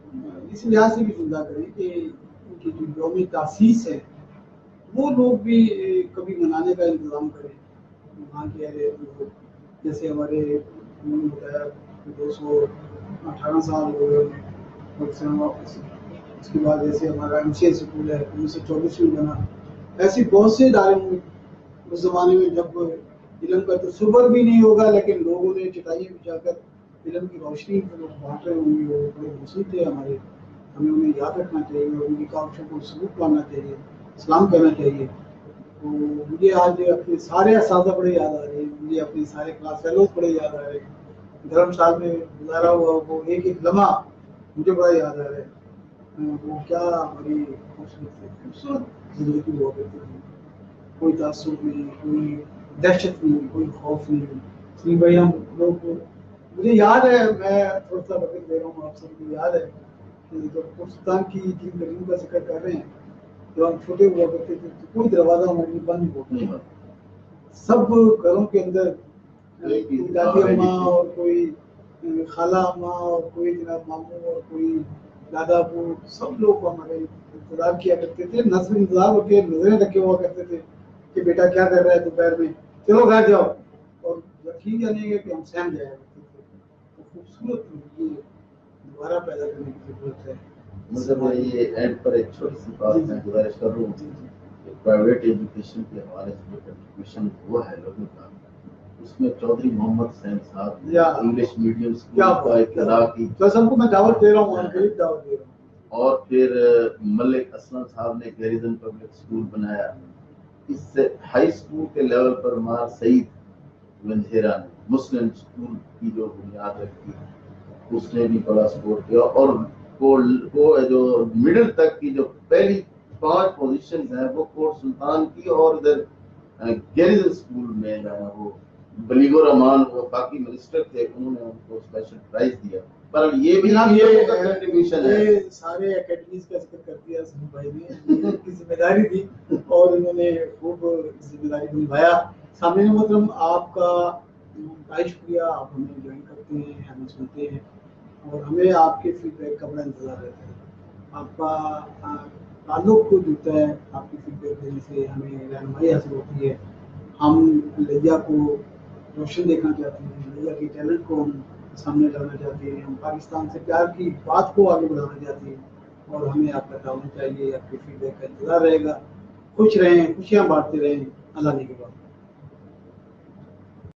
اس لحاظ سے بھی زندہ کریں کہ ان کی جو یوم تاسیس ہے وہ لوگ بھی کبھی منانے کا انتظام کریں. وہاں کے جیسے ہمارے انہوں نے بتایا 218 سال ہو گئے, اس کے بعد جیسے ہمارا MCA سکول ہے 1924 میں بنا. ایسی بہت سے ادارے ہوں اس زمانے میں جب علم کا تصور بھی نہیں ہوگا, لیکن لوگوں نے چٹائیاں بچھا کر علم کی روشنی کو لوگ بانٹ رہے ہوں گے. وہ بڑے مصیب تھے ہمارے, ہمیں انہیں یاد رکھنا چاہیے اور ان کی کاوشوں کو سلوک لانا چاہیے, سلام کہنا چاہیے. تو مجھے آج اپنے سارے اساتذہ بڑے یاد آ رہے ہیں, مجھے اپنے سارے کلاس فیلوز بڑے یاد آ رہے ہیں. دھرم شال میں گزارا ہوا وہ ایک ایک لمحہ مجھے بڑا یاد آ رہا ہے. وہ کیا بڑی خوبصورت زندگی ہوا کرتی تھی. کوئی تعصب نہیں, کوئی دہشت نہیں, کوئی خوف نہیں. سلیم بھائی ہم لوگ مجھے یاد ہے, میں تھوڑا سا وقت دے رہا ہوں آپ سب کو, یاد ہے کہ جب پاکستان کی جن گلیوں کا ذکر کر رہے ہیں, جب ہم چھوٹے ہوا کرتے تھے تو کوئی دروازہ ہمارے لیے بند نہیں ہوتا. سب گھروں کے اندر کوئی دادی اماں اور کوئی خالہ اماں اور کوئی جناب ماموں اور کوئی دادا ابو, سب لوگ ہمارے انتظار کیا کرتے تھے. نظر انتظار ہو کے نظریں رکھے ہوا کرتے تھے کہ بیٹا کیا کر رہا ہے دوپہر میں, چلو گھر جاؤ, اور یقین جانیں گے کہ ہم سہم جایا کرتے تھے. تو خوبصورت زندگی دوبارہ پیدا کرنے کی ضرورت ہے. مطلب یہ اینڈ پر ایک چھوٹی سی بات میں گزارش کر رہا ہوں. پرائیویٹ ایجوکیشن کے حوالے سے جو کنٹریبیوشن ہوا ہے لوگوں کا, اس میں چودھری محمد حسین صاحب نے انگلش میڈیم اسکول کا افتتاح کی. سب کو میں دعوت دے رہا ہوں, دعوت دے رہا ہوں. اور پھر ملک اسلم صاحب نے گیریزن پبلک اسکول بنایا. اس سے ہائی اسکول کے لیول پر مار سعید ونجھیرا نے مسلم اسکول کی جو بنیاد رکھی, اس نے بھی بڑا سپورٹ کیا. اور وہ جو مڈل تک کی جو پہلی 5 پوزیشنز ہیں وہ کوٹ سلطان کی, اور ادھر گیریزن اسکول میں جو ہے وہ بلیغ الرحمان وہ باقی منسٹر تھے, انہوں نے ان کو اسپیشل پرائز دیا. پر یہ بھی کنٹریبیوشن ہے. یہ سارے اکیڈمیز کا ذکر کر دیا سلیم بھائی نے, ان کی ذمہ داری تھی اور انہوں نے خوب ذمہ داری کو نبھایا. سامعین محترم, آپ کا بہت شکریہ, آپ ہمیں جوائن کرتے ہیں, ہمیں سنتے ہیں, اور ہمیں آپ کے فیڈ بیک کا بڑا انتظار رہتا ہے. آپ کا تعلق کو جڑتا ہے, آپ کی فیڈ بیک دینے سے ہمیں رہنمائی حاصل ہوتی ہے. ہم لیا کو روشن دیکھنا چاہتے ہیں, لیا کے ٹیلنٹ کو ہم سامنے لانا چاہتے ہیں, ہم پاکستان سے پیار کی بات کو آگے بڑھانا چاہتے ہیں, اور ہمیں آپ کا تعاون چاہیے. آپ کے فیڈ بیک کا انتظار رہے گا. خوش رہیں, خوشیاں بانٹتے رہیں. اللہ نے کے بعد